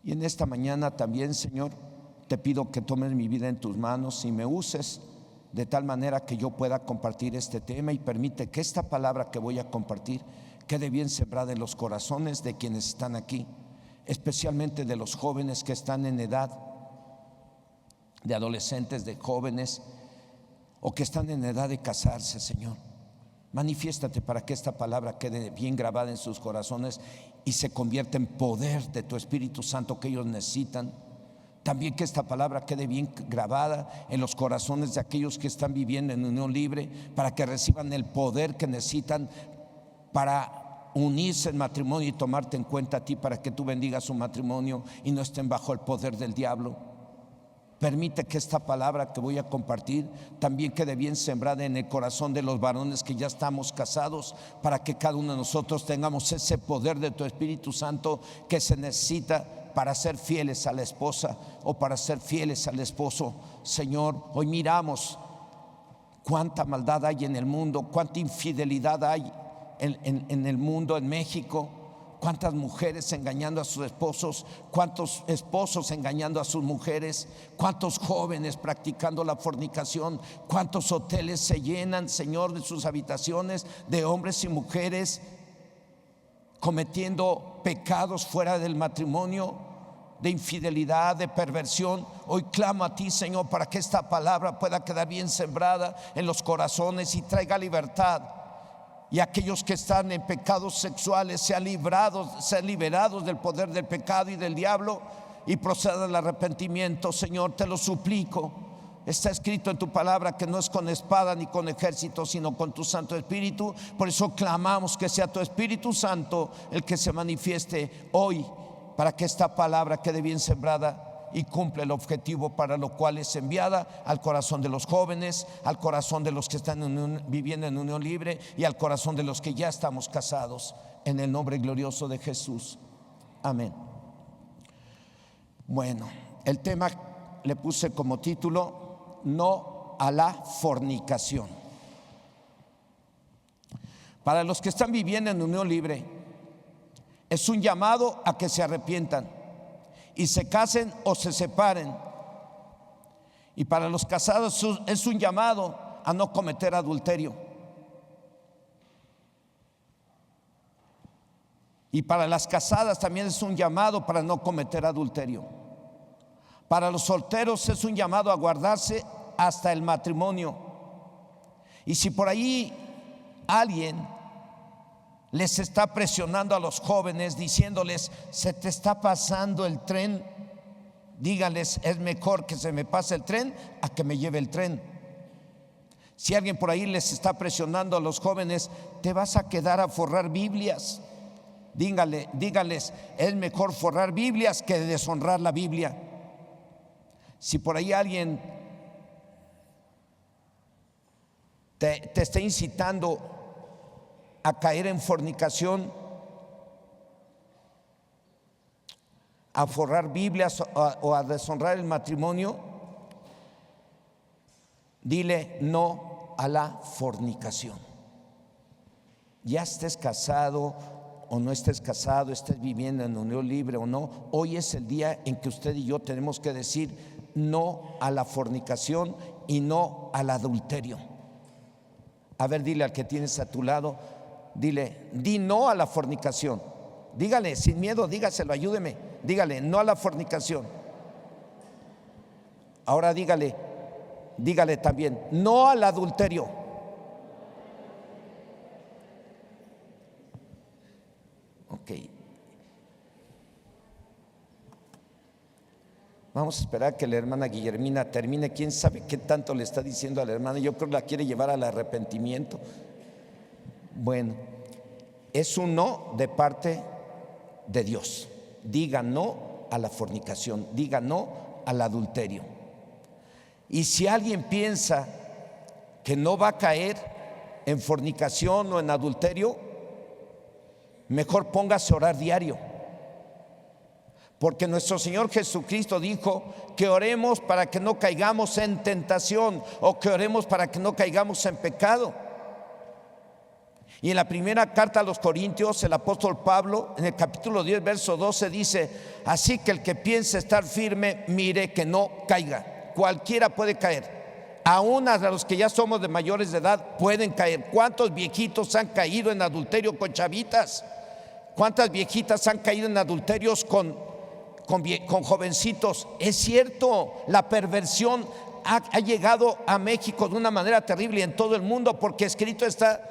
Y en esta mañana también, Señor, te pido que tomes mi vida en tus manos y me uses de tal manera que yo pueda compartir este tema, y permite que esta palabra que voy a compartir quede bien sembrada en los corazones de quienes están aquí, especialmente de los jóvenes que están en edad, de adolescentes, de jóvenes, o que están en edad de casarse. Señor, manifiéstate para que esta palabra quede bien grabada en sus corazones y se convierta en poder de tu Espíritu Santo que ellos necesitan. También que esta palabra quede bien grabada en los corazones de aquellos que están viviendo en unión libre, para que reciban el poder que necesitan para unirse en matrimonio y tomarte en cuenta a ti, para que tú bendigas su matrimonio y no estén bajo el poder del diablo. Permite que esta palabra que voy a compartir también quede bien sembrada en el corazón de los varones que ya estamos casados, para que cada uno de nosotros tengamos ese poder de tu Espíritu Santo que se necesita para ser fieles a la esposa o para ser fieles al esposo. Señor, hoy miramos cuánta maldad hay en el mundo, cuánta infidelidad hay en el mundo, en México. Cuántas mujeres engañando a sus esposos, cuántos esposos engañando a sus mujeres, cuántos jóvenes practicando la fornicación, cuántos hoteles se llenan, Señor, de sus habitaciones de hombres y mujeres cometiendo pecados fuera del matrimonio, de infidelidad, de perversión. Hoy clamo a ti, Señor, para que esta palabra pueda quedar bien sembrada en los corazones y traiga libertad. Y aquellos que están en pecados sexuales sean liberados del poder del pecado y del diablo, y proceda al arrepentimiento. Señor, te lo suplico. Está escrito en tu palabra que no es con espada ni con ejército, sino con tu Santo Espíritu. Por eso clamamos que sea tu Espíritu Santo el que se manifieste hoy, para que esta palabra quede bien sembrada y cumpla el objetivo para lo cual es enviada, al corazón de los jóvenes, al corazón de los que están viviendo en unión libre, y al corazón de los que ya estamos casados, en el nombre glorioso de Jesús. Amén. Bueno, el tema le puse como título: no a la fornicación. Para los que están viviendo en unión libre, es un llamado a que se arrepientan y se casen o se separen. Y para los casados es un llamado a no cometer adulterio. Y para las casadas también es un llamado para no cometer adulterio. Para los solteros es un llamado a guardarse hasta el matrimonio. Y si por ahí alguien les está presionando a los jóvenes diciéndoles: se te está pasando el tren, díganles: es mejor que se me pase el tren a que me lleve el tren. Si alguien por ahí les está presionando a los jóvenes: te vas a quedar a forrar Biblias, díganles: es mejor forrar Biblias que deshonrar la Biblia. Si por ahí alguien te está incitando a caer en fornicación, a forrar Biblias o a deshonrar el matrimonio, dile no a la fornicación. Ya estés casado o no estés casado, estés viviendo en unión libre o no, hoy es el día en que usted y yo tenemos que decir no a la fornicación y no al adulterio. A ver, dile al que tienes a tu lado, di no a la fornicación. Dígale sin miedo, dígaselo, ayúdeme. Dígale no a la fornicación. Ahora dígale también no al adulterio. Ok. Vamos a esperar que la hermana Guillermina termine. Quién sabe qué tanto le está diciendo a la hermana. Yo creo que la quiere llevar al arrepentimiento. Bueno, es un no de parte de Dios. Diga no a la fornicación, diga no al adulterio. Y si alguien piensa que no va a caer en fornicación o en adulterio, mejor póngase a orar diario. Porque nuestro Señor Jesucristo dijo que oremos para que no caigamos en tentación, o que oremos para que no caigamos en pecado. Y en la primera carta a los Corintios, el apóstol Pablo, en el capítulo 10, verso 12, dice: así que el que piense estar firme, mire que no caiga. Cualquiera puede caer, aún a los que ya somos de mayores de edad pueden caer. ¿Cuántos viejitos han caído en adulterio con chavitas? ¿Cuántas viejitas han caído en adulterios con jovencitos? Es cierto, la perversión ha llegado a México de una manera terrible y en todo el mundo, porque escrito está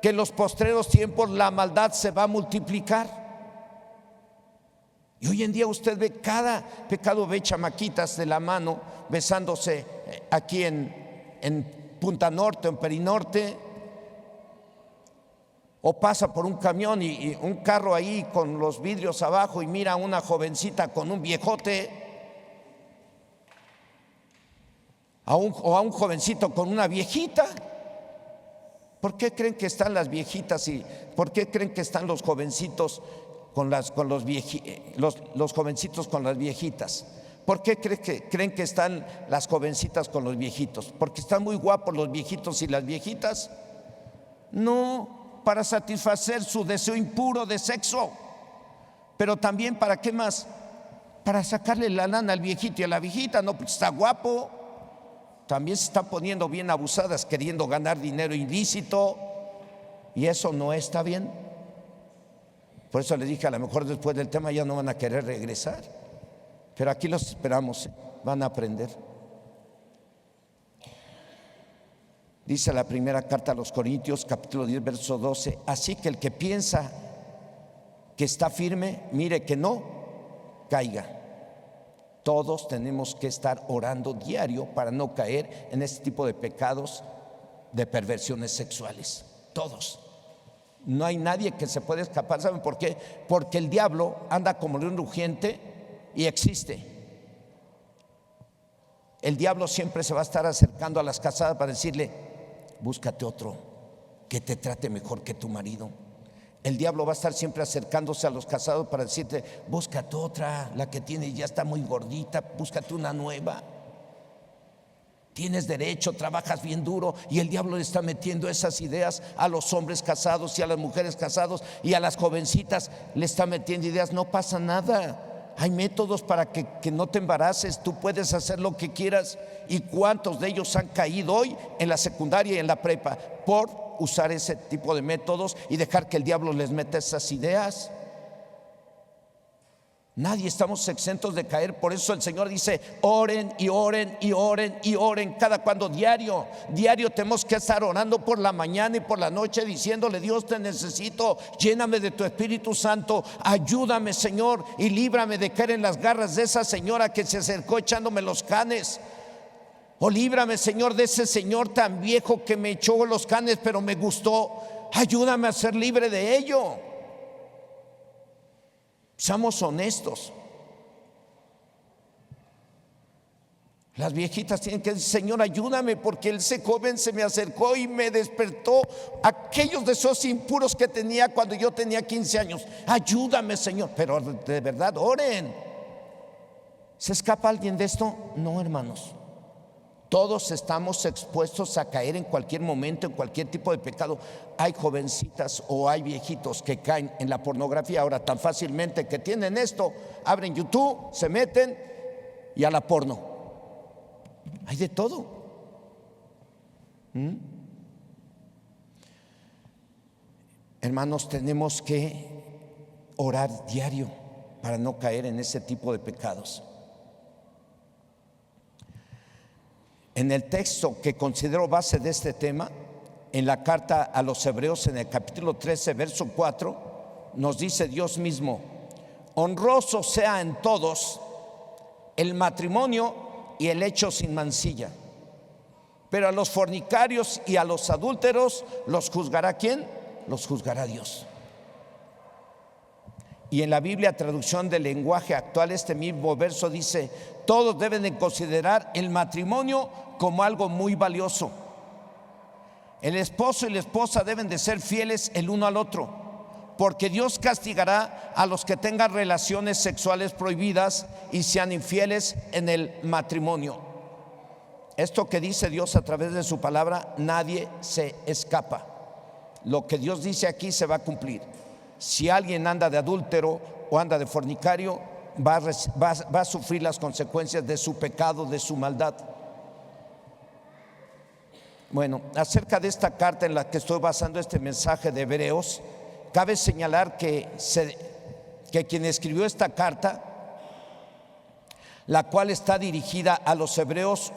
que en los postreros tiempos la maldad se va a multiplicar. Y hoy en día usted ve cada pecado, ve chamaquitas de la mano besándose aquí en Punta Norte, en Perinorte, o pasa por un camión y un carro ahí con los vidrios abajo y mira a una jovencita con un viejote, o a un jovencito con una viejita. ¿Por qué creen que están las viejitas y por qué creen que están los jovencitos los jovencitos con las viejitas? ¿Por qué creen que están las jovencitas con los viejitos? ¿Porque están muy guapos los viejitos y las viejitas? No, para satisfacer su deseo impuro de sexo. Pero también, ¿para qué más? Para sacarle la lana al viejito y a la viejita. No, porque está guapo. También se están poniendo bien abusadas, queriendo ganar dinero ilícito, y eso no está bien. Por eso le dije, a lo mejor después del tema ya no van a querer regresar, pero aquí los esperamos, van a aprender. Dice la primera carta a los Corintios, capítulo 10, verso 12: así que el que piensa que está firme, mire que no caiga. Todos tenemos que estar orando diario para no caer en este tipo de pecados, de perversiones sexuales. Todos. No hay nadie que se pueda escapar. ¿Saben por qué? Porque el diablo anda como león rugiente y existe. El diablo siempre se va a estar acercando a las casadas para decirle: búscate otro que te trate mejor que tu marido. El diablo va a estar siempre acercándose a los casados para decirte: búscate otra, la que tienes ya está muy gordita, búscate una nueva. Tienes derecho, trabajas bien duro. Y el diablo le está metiendo esas ideas a los hombres casados y a las mujeres casados y a las jovencitas. Le está metiendo ideas. No pasa nada. Hay métodos para que no te embaraces. Tú puedes hacer lo que quieras. ¿Y cuántos de ellos han caído hoy en la secundaria y en la prepa por usar ese tipo de métodos y dejar que el diablo les meta esas ideas? Nadie estamos exentos de caer. Por eso el Señor dice: oren y oren y oren y oren. Cada cuando, diario tenemos que estar orando por la mañana y por la noche, diciéndole: Dios, te necesito, lléname de tu Espíritu Santo, ayúdame, Señor, y líbrame de caer en las garras de esa señora que se acercó echándome los canes. O líbrame, Señor, de ese señor tan viejo que me echó los canes pero me gustó. Ayúdame a ser libre de ello. Seamos honestos. Las viejitas tienen que decir: Señor, ayúdame, porque ese joven se me acercó y me despertó aquellos deseos impuros que tenía cuando yo tenía 15 años. Ayúdame, Señor. Pero de verdad, oren. ¿Se escapa alguien de esto? No, hermanos. Todos estamos expuestos a caer en cualquier momento, en cualquier tipo de pecado. Hay jovencitas o hay viejitos que caen en la pornografía ahora tan fácilmente, que tienen esto, abren YouTube, se meten y a la porno. Hay de todo. Hermanos, tenemos que orar diario para no caer en ese tipo de pecados. En el texto que considero base de este tema, en la carta a los Hebreos, en el capítulo 13, verso 4, nos dice Dios mismo: honroso sea en todos el matrimonio y el hecho sin mancilla, pero a los fornicarios y a los adúlteros los juzgará ¿quién? Los juzgará Dios. Y en la Biblia, traducción del lenguaje actual, este mismo verso dice: todos deben de considerar el matrimonio como algo muy valioso. El esposo y la esposa deben de ser fieles el uno al otro, porque Dios castigará a los que tengan relaciones sexuales prohibidas y sean infieles en el matrimonio. Esto que dice Dios a través de su palabra, nadie se escapa. lo que Dios dice aquí se va a cumplir. Si alguien anda de adúltero o anda de fornicario, va a sufrir las consecuencias de su pecado, de su maldad. Bueno, acerca de esta carta en la que estoy basando este mensaje de Hebreos, cabe señalar que quien escribió esta carta, la cual está dirigida a los hebreos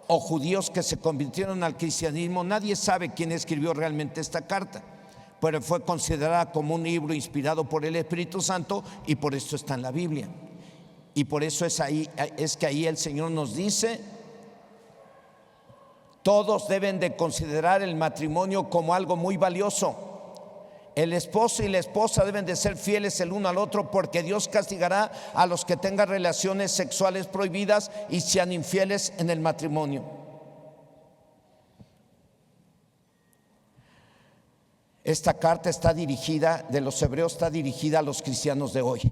o judíos que se convirtieron al cristianismo, nadie sabe quién escribió realmente esta carta, pero fue considerada como un libro inspirado por el Espíritu Santo y por esto está en la Biblia. Y por eso es que ahí el Señor nos dice: todos deben de considerar el matrimonio como algo muy valioso. El esposo y la esposa deben de ser fieles el uno al otro, porque Dios castigará a los que tengan relaciones sexuales prohibidas y sean infieles en el matrimonio. Esta carta de los hebreos está dirigida a los cristianos de hoy,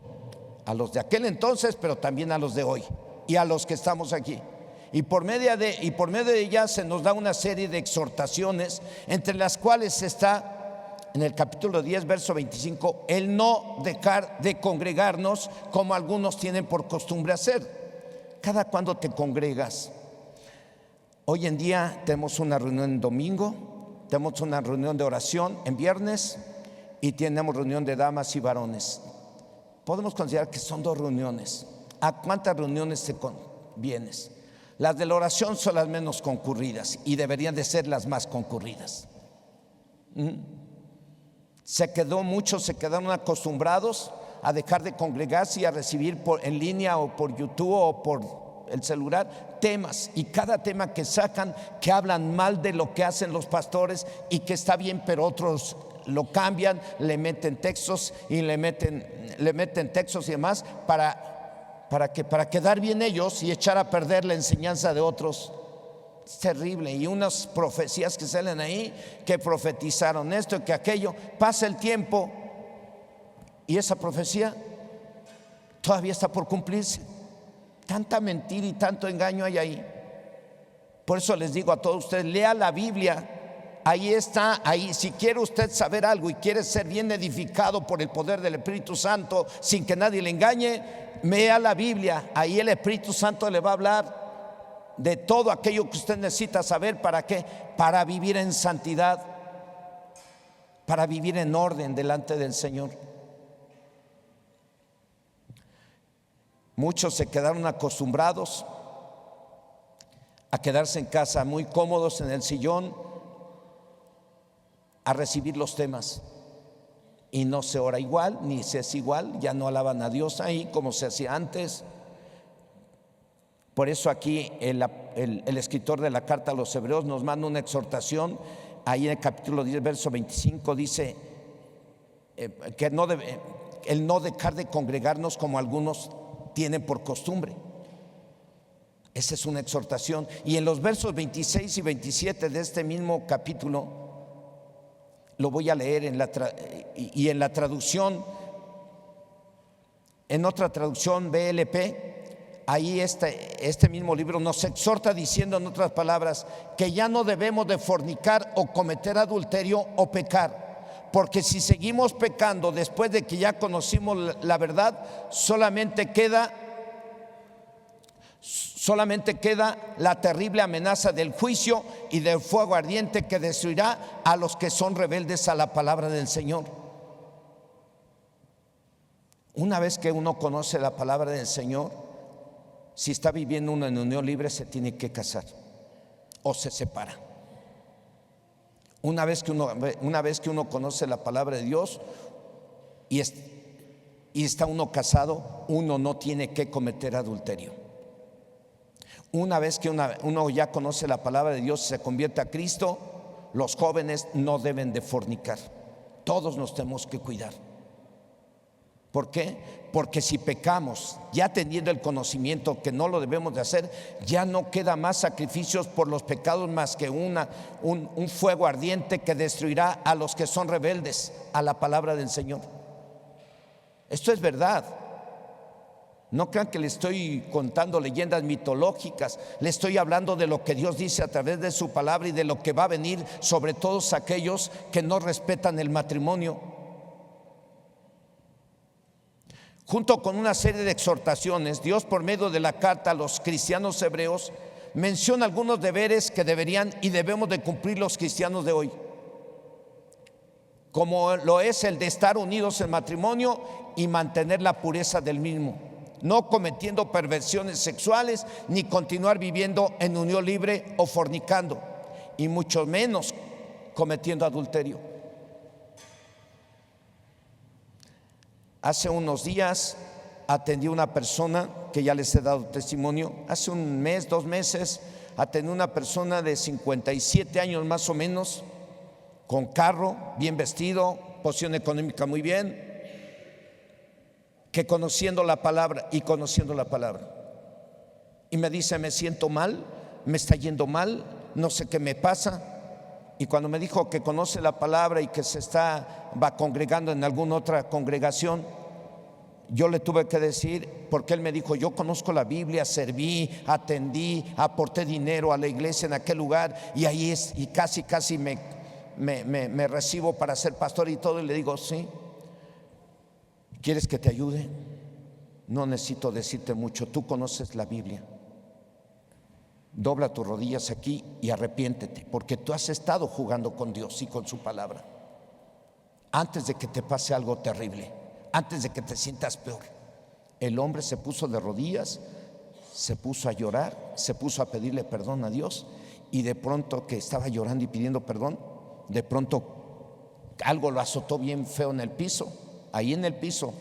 a los de aquel entonces, pero también a los de hoy y a los que estamos aquí. Y por medio de ella se nos da una serie de exhortaciones, entre las cuales está en el capítulo 10, verso 25, el no dejar de congregarnos como algunos tienen por costumbre hacer. ¿Cada cuándo te congregas? Hoy en día tenemos una reunión en domingo, tenemos una reunión de oración en viernes y tenemos reunión de damas y varones. Podemos considerar que son 2 reuniones. ¿A cuántas reuniones te vienes? Las de la oración son las menos concurridas y deberían de ser las más concurridas. Muchos se quedaron acostumbrados a dejar de congregarse y a recibir en línea o por YouTube o por el celular temas, y cada tema que sacan, que hablan mal de lo que hacen los pastores y que está bien, pero otros lo cambian, le meten textos y le meten textos y demás para quedar bien ellos y echar a perder la enseñanza de otros. Es terrible. Y unas profecías que salen ahí, que profetizaron esto, que aquello. Pasa el tiempo y esa profecía todavía está por cumplirse. Tanta mentira y tanto engaño hay ahí. Por eso les digo a todos ustedes: lea la Biblia. Ahí está, ahí. Si quiere usted saber algo y quiere ser bien edificado por el poder del Espíritu Santo, sin que nadie le engañe, lea la Biblia. Ahí el Espíritu Santo le va a hablar de todo aquello que usted necesita saber. ¿Para qué? Para vivir en santidad, para vivir en orden delante del Señor. Muchos se quedaron acostumbrados a quedarse en casa muy cómodos en el sillón, a recibir los temas, y no se ora igual, ni se es igual. Ya no alaban a Dios ahí como se hacía antes. Por eso aquí el escritor de la carta a los hebreos nos manda una exhortación. Ahí en el capítulo 10, verso 25 dice que el no dejar de congregarnos como algunos tienen por costumbre. Esa es una exhortación. Y en los versos 26 y 27 de este mismo capítulo, lo voy a leer en la traducción, en otra traducción BLP. Ahí este mismo libro nos exhorta diciendo, en otras palabras, que ya no debemos de fornicar o cometer adulterio o pecar, porque si seguimos pecando después de que ya conocimos la verdad, solamente queda la terrible amenaza del juicio y del fuego ardiente que destruirá a los que son rebeldes a la palabra del Señor. Una vez que uno conoce la palabra del Señor, si está viviendo uno en unión libre, se tiene que casar o se separa. Una vez que uno conoce la palabra de Dios y está uno casado, uno no tiene que cometer adulterio. Una vez que uno ya conoce la palabra de Dios y se convierte a Cristo, los jóvenes no deben de fornicar. Todos nos tenemos que cuidar. ¿Por qué? Porque si pecamos, ya teniendo el conocimiento que no lo debemos de hacer, ya no queda más sacrificios por los pecados más que un fuego ardiente que destruirá a los que son rebeldes a la palabra del Señor. Esto es verdad. No crean que le estoy contando leyendas mitológicas, le estoy hablando de lo que Dios dice a través de su palabra y de lo que va a venir sobre todos aquellos que no respetan el matrimonio. Junto con una serie de exhortaciones, Dios, por medio de la carta a los cristianos hebreos, menciona algunos deberes que deberían y debemos de cumplir los cristianos de hoy, como lo es el de estar unidos en matrimonio y mantener la pureza del mismo, no cometiendo perversiones sexuales, ni continuar viviendo en unión libre o fornicando, y mucho menos cometiendo adulterio. Hace unos días atendí a una persona que ya les he dado testimonio. Hace un mes, 2 meses, atendí a una persona de 57 años más o menos, con carro, bien vestido, posición económica muy bien, que conociendo la palabra y me dice: me siento mal, me está yendo mal, no sé qué me pasa. Y cuando me dijo que conoce la palabra y que va congregando en alguna otra congregación, yo le tuve que decir, porque él me dijo: yo conozco la Biblia, serví, atendí, aporté dinero a la iglesia en aquel lugar, y ahí es, y casi me recibo para ser pastor y todo. Y le digo: sí. ¿Quieres que te ayude? No necesito decirte mucho, tú conoces la Biblia. Dobla tus rodillas aquí y arrepiéntete, porque tú has estado jugando con Dios y con su palabra. Antes de que te pase algo terrible, antes de que te sientas peor. El hombre se puso de rodillas, se puso a llorar, se puso a pedirle perdón a Dios, y de pronto, que estaba llorando y pidiendo perdón, de pronto algo lo azotó bien feo en el piso. Ahí en el piso,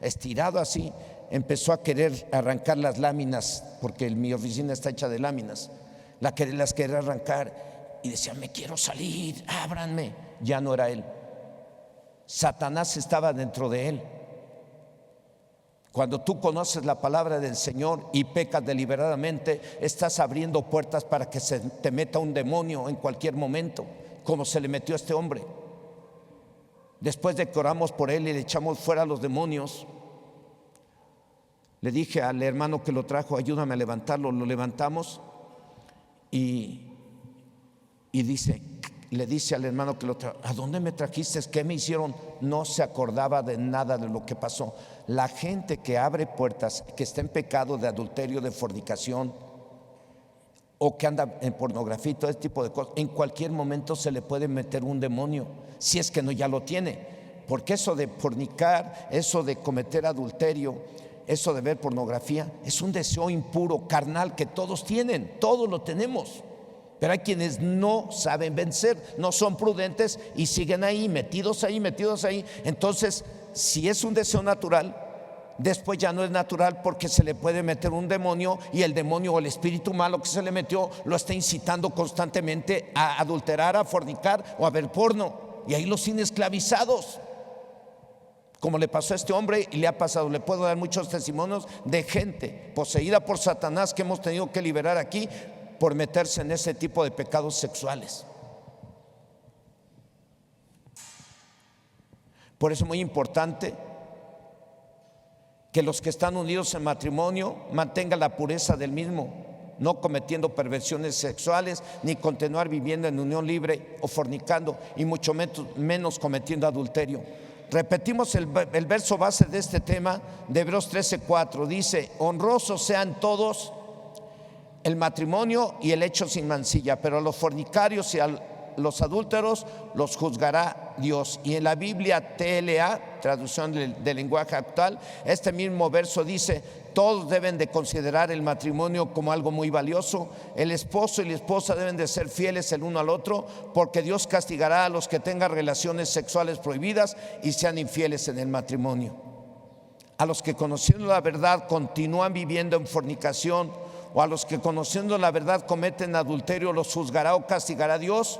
estirado así, empezó a querer arrancar las láminas, porque mi oficina está hecha de láminas. Las quería arrancar y decía: me quiero salir, ábranme. Ya no era él. Satanás estaba dentro de él. Cuando tú conoces la palabra del Señor y pecas deliberadamente, estás abriendo puertas para que se te meta un demonio en cualquier momento, como se le metió a este hombre. Después de que oramos por él y le echamos fuera a los demonios, le dije al hermano que lo trajo: ayúdame a levantarlo. Lo levantamos y le dice al hermano que lo trajo: ¿a dónde me trajiste? ¿Qué me hicieron? No se acordaba de nada de lo que pasó. La gente que abre puertas, que está en pecado de adulterio, de fornicación, o que anda en pornografía y todo ese tipo de cosas, en cualquier momento se le puede meter un demonio, si es que no ya lo tiene. Porque eso de fornicar, eso de cometer adulterio, eso de ver pornografía, es un deseo impuro, carnal, que todos tienen, todos lo tenemos. Pero hay quienes no saben vencer, no son prudentes y siguen ahí, metidos ahí. Entonces, si es un deseo natural, después ya no es natural, porque se le puede meter un demonio, y el demonio o el espíritu malo que se le metió lo está incitando constantemente a adulterar, a fornicar o a ver porno, y ahí los tiene esclavizados, como le pasó a este hombre y le ha pasado. Le puedo dar muchos testimonios de gente poseída por Satanás que hemos tenido que liberar aquí por meterse en ese tipo de pecados sexuales. Por eso es muy importante que los que están unidos en matrimonio mantengan la pureza del mismo, no cometiendo perversiones sexuales, ni continuar viviendo en unión libre o fornicando, y mucho menos cometiendo adulterio. Repetimos el verso base de este tema de Hebreos 13:4. Dice: honrosos sean todos el matrimonio y el hecho sin mancilla, pero a los fornicarios y a los adúlteros los juzgará Dios. Y en la Biblia TLA, traducción del lenguaje actual, este mismo verso dice: todos deben de considerar el matrimonio como algo muy valioso. El esposo y la esposa deben de ser fieles el uno al otro, porque Dios castigará a los que tengan relaciones sexuales prohibidas y sean infieles en el matrimonio. A los que conociendo la verdad continúan viviendo en fornicación, o a los que conociendo la verdad cometen adulterio, los juzgará o castigará Dios.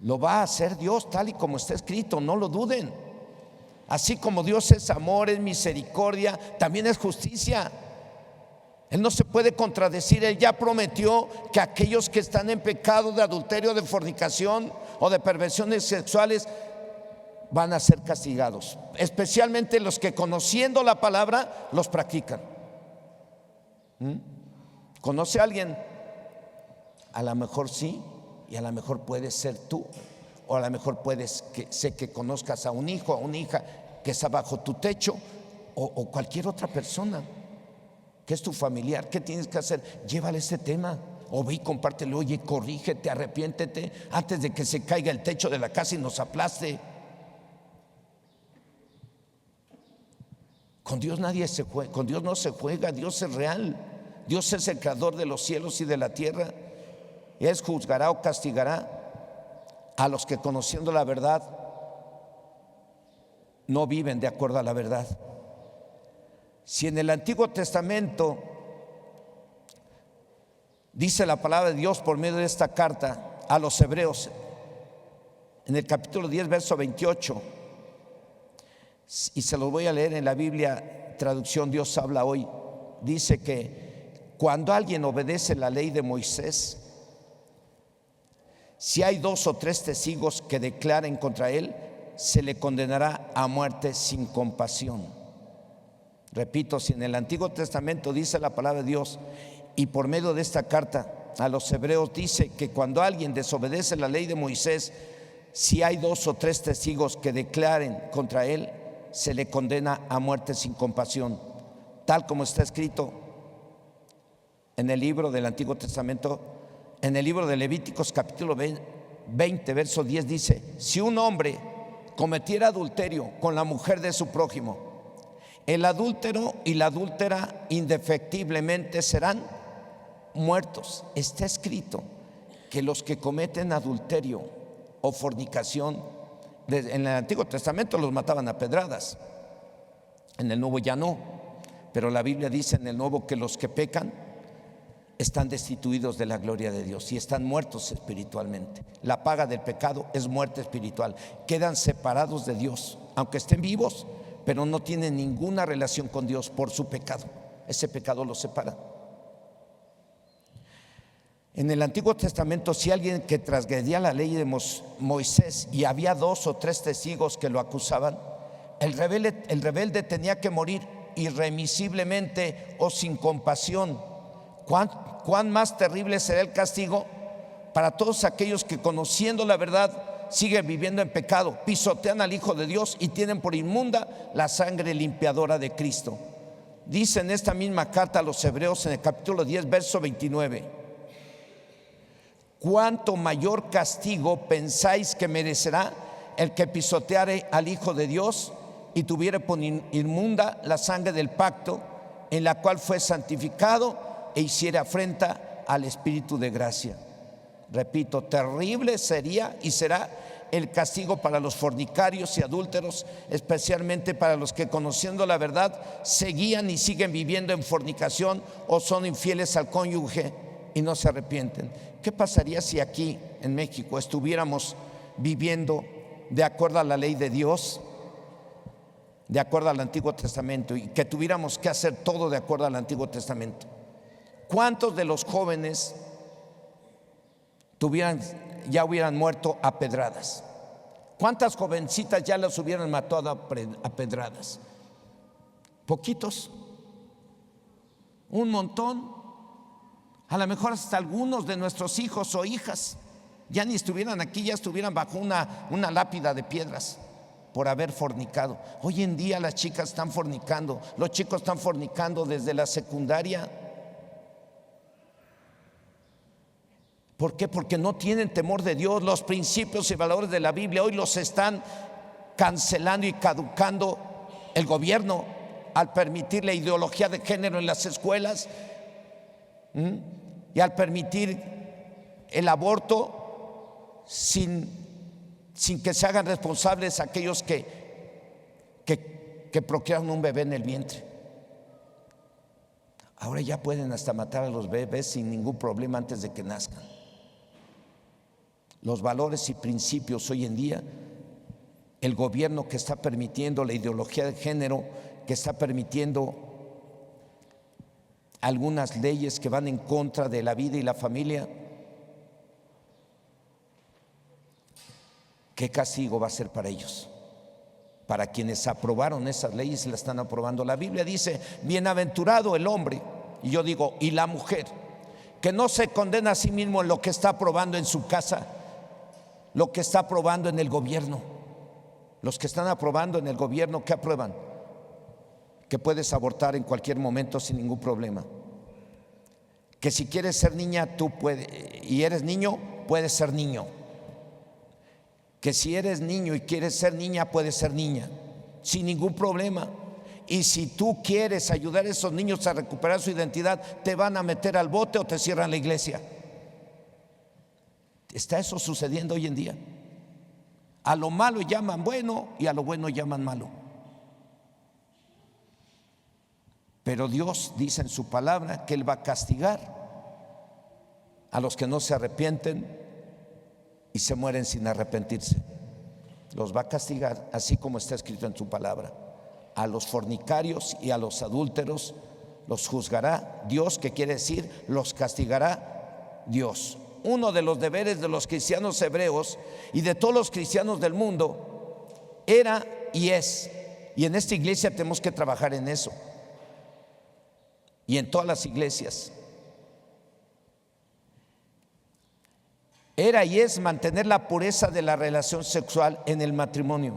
Lo va a hacer Dios tal y como está escrito, no lo duden. Así como Dios es amor, es misericordia, también es justicia. Él no se puede contradecir. Él ya prometió que aquellos que están en pecado de adulterio, de fornicación o de perversiones sexuales, van a ser castigados, especialmente los que conociendo la palabra los practican. ¿Conoce a alguien? A lo mejor sí, y a lo mejor puedes ser tú, o a lo mejor puedes que conozcas a un hijo, a una hija que está bajo tu techo, o cualquier otra persona que es tu familiar. ¿Qué tienes que hacer? Llévale este tema, o ve y compártelo. Oye, corrígete, arrepiéntete antes de que se caiga el techo de la casa y nos aplaste. Con Dios nadie se juega, con Dios no se juega. Dios es real. Dios es el creador de los cielos y de la tierra. Él juzgará o castigará a los que conociendo la verdad no viven de acuerdo a la verdad. Si en el Antiguo Testamento dice la palabra de Dios por medio de esta carta a los hebreos, en el capítulo 10, verso 28, y se los voy a leer en la Biblia, traducción Dios habla hoy, dice que cuando alguien obedece la ley de Moisés, si hay 2 o 3 testigos que declaren contra él, se le condenará a muerte sin compasión. Repito, si en el Antiguo Testamento dice la palabra de Dios, y por medio de esta carta a los hebreos dice que cuando alguien desobedece la ley de Moisés, si hay 2 o 3 testigos que declaren contra él, se le condena a muerte sin compasión, tal como está escrito en el libro del Antiguo Testamento. En el libro de Levíticos capítulo 20, verso 10 dice: si un hombre cometiera adulterio con la mujer de su prójimo, el adúltero y la adúltera indefectiblemente serán muertos. Está escrito que los que cometen adulterio o fornicación, en el Antiguo Testamento los mataban a pedradas, en el Nuevo ya no, pero la Biblia dice en el Nuevo que los que pecan están destituidos de la gloria de Dios y están muertos espiritualmente. La paga del pecado es muerte espiritual. Quedan separados de Dios, aunque estén vivos, pero no tienen ninguna relación con Dios por su pecado. Ese pecado los separa. En el Antiguo Testamento, si alguien que transgredía la ley de Moisés y había 2 o 3 testigos que lo acusaban, el rebelde tenía que morir irremisiblemente o sin compasión. ¿Cuán más terrible será el castigo para todos aquellos que conociendo la verdad siguen viviendo en pecado, pisotean al Hijo de Dios y tienen por inmunda la sangre limpiadora de Cristo? Dice en esta misma carta a los hebreos en el capítulo 10, verso 29: ¿cuánto mayor castigo pensáis que merecerá el que pisoteare al Hijo de Dios y tuviere por inmunda la sangre del pacto, en la cual fue santificado, e hiciere afrenta al Espíritu de gracia? Repito, terrible sería y será el castigo para los fornicarios y adúlteros, especialmente para los que conociendo la verdad seguían y siguen viviendo en fornicación o son infieles al cónyuge y no se arrepienten. ¿Qué pasaría si aquí en México estuviéramos viviendo de acuerdo a la ley de Dios, de acuerdo al Antiguo Testamento, y que tuviéramos que hacer todo de acuerdo al Antiguo Testamento? ¿Cuántos de los jóvenes ya hubieran muerto a pedradas? ¿Cuántas jovencitas ya las hubieran matado a pedradas? Poquitos, un montón. A lo mejor hasta algunos de nuestros hijos o hijas ya ni estuvieran aquí, ya estuvieran bajo una lápida de piedras por haber fornicado. Hoy en día las chicas están fornicando, los chicos están fornicando desde la secundaria. ¿Por qué? Porque no tienen temor de Dios. Los principios y valores de la Biblia hoy los están cancelando y caducando el gobierno al permitir la ideología de género en las escuelas y al permitir el aborto sin que se hagan responsables aquellos que procrearon un bebé en el vientre. Ahora ya pueden hasta matar a los bebés sin ningún problema antes de que nazcan. Los valores y principios hoy en día, el gobierno que está permitiendo la ideología de género, que está permitiendo algunas leyes que van en contra de la vida y la familia, ¿qué castigo va a ser para ellos? para quienes aprobaron esas leyes, la están aprobando. La Biblia dice: bienaventurado el hombre, y yo digo, y la mujer, que no se condena a sí mismo en lo que está aprobando en su casa, lo que está aprobando en el gobierno. Los que están aprobando en el gobierno, ¿qué aprueban? Que puedes abortar en cualquier momento sin ningún problema. Que si quieres ser niña, tú puedes, y eres niño, puedes ser niño. Que si eres niño y quieres ser niña, puedes ser niña, sin ningún problema. Y si tú quieres ayudar a esos niños a recuperar su identidad, te van a meter al bote o te cierran la iglesia. Está eso sucediendo hoy en día. A lo malo llaman bueno y a lo bueno llaman malo. Pero Dios dice en su palabra que Él va a castigar a los que no se arrepienten y se mueren sin arrepentirse. Los va a castigar, así como está escrito en su palabra. A los fornicarios y a los adúlteros los juzgará Dios, que quiere decir los castigará Dios. Uno de los deberes de los cristianos hebreos y de todos los cristianos del mundo era y es, y en esta iglesia tenemos que trabajar en eso, y en todas las iglesias, era y es mantener la pureza de la relación sexual en el matrimonio.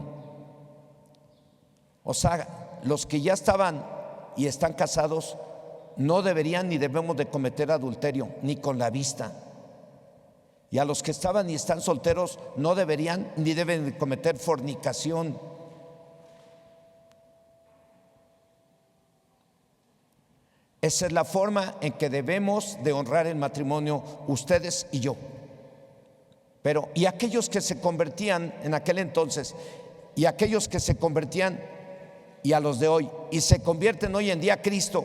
O sea, los que ya estaban y están casados no deberían ni debemos de cometer adulterio, ni con la vista. Y a los que estaban y están solteros no deberían ni deben de cometer fornicación. Esa es la forma en que debemos de honrar el matrimonio, ustedes y yo. Pero, y aquellos que se convertían en aquel entonces, y aquellos que se convertían, y a los de hoy, y se convierten hoy en día a Cristo,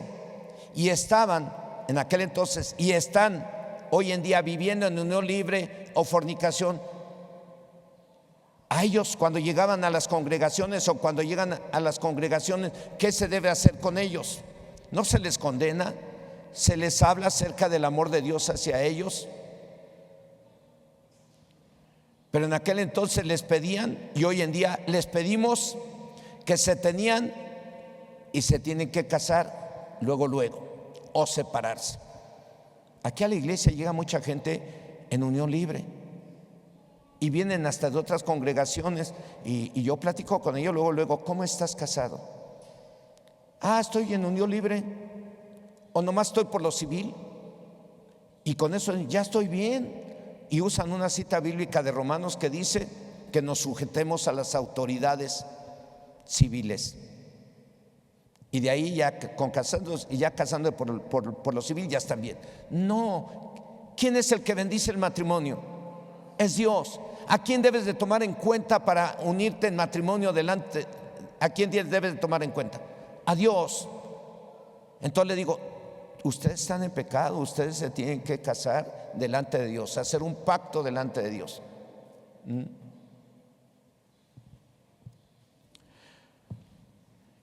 y estaban en aquel entonces, y están hoy en día viviendo en unión libre o fornicación, a ellos cuando llegaban a las congregaciones o cuando llegan a las congregaciones, ¿qué se debe hacer con ellos? No se les condena, se les habla acerca del amor de Dios hacia ellos. Pero en aquel entonces les pedían, y hoy en día les pedimos, que se tenían y se tienen que casar luego o separarse. Aquí a la iglesia llega mucha gente en unión libre y vienen hasta de otras congregaciones y yo platico con ellos luego, ¿cómo estás casado? Estoy en unión libre, o nomás estoy por lo civil y con eso ya estoy bien. Y usan una cita bíblica de Romanos que dice que nos sujetemos a las autoridades civiles. Y de ahí ya casando por lo civil ya están bien. No, ¿quién es el que bendice el matrimonio? Es Dios. ¿A quién debes de tomar en cuenta para unirte en matrimonio delante? ¿A quién debes de tomar en cuenta? A Dios. Entonces le digo, ustedes están en pecado, ustedes se tienen que casar delante de Dios, hacer un pacto delante de Dios.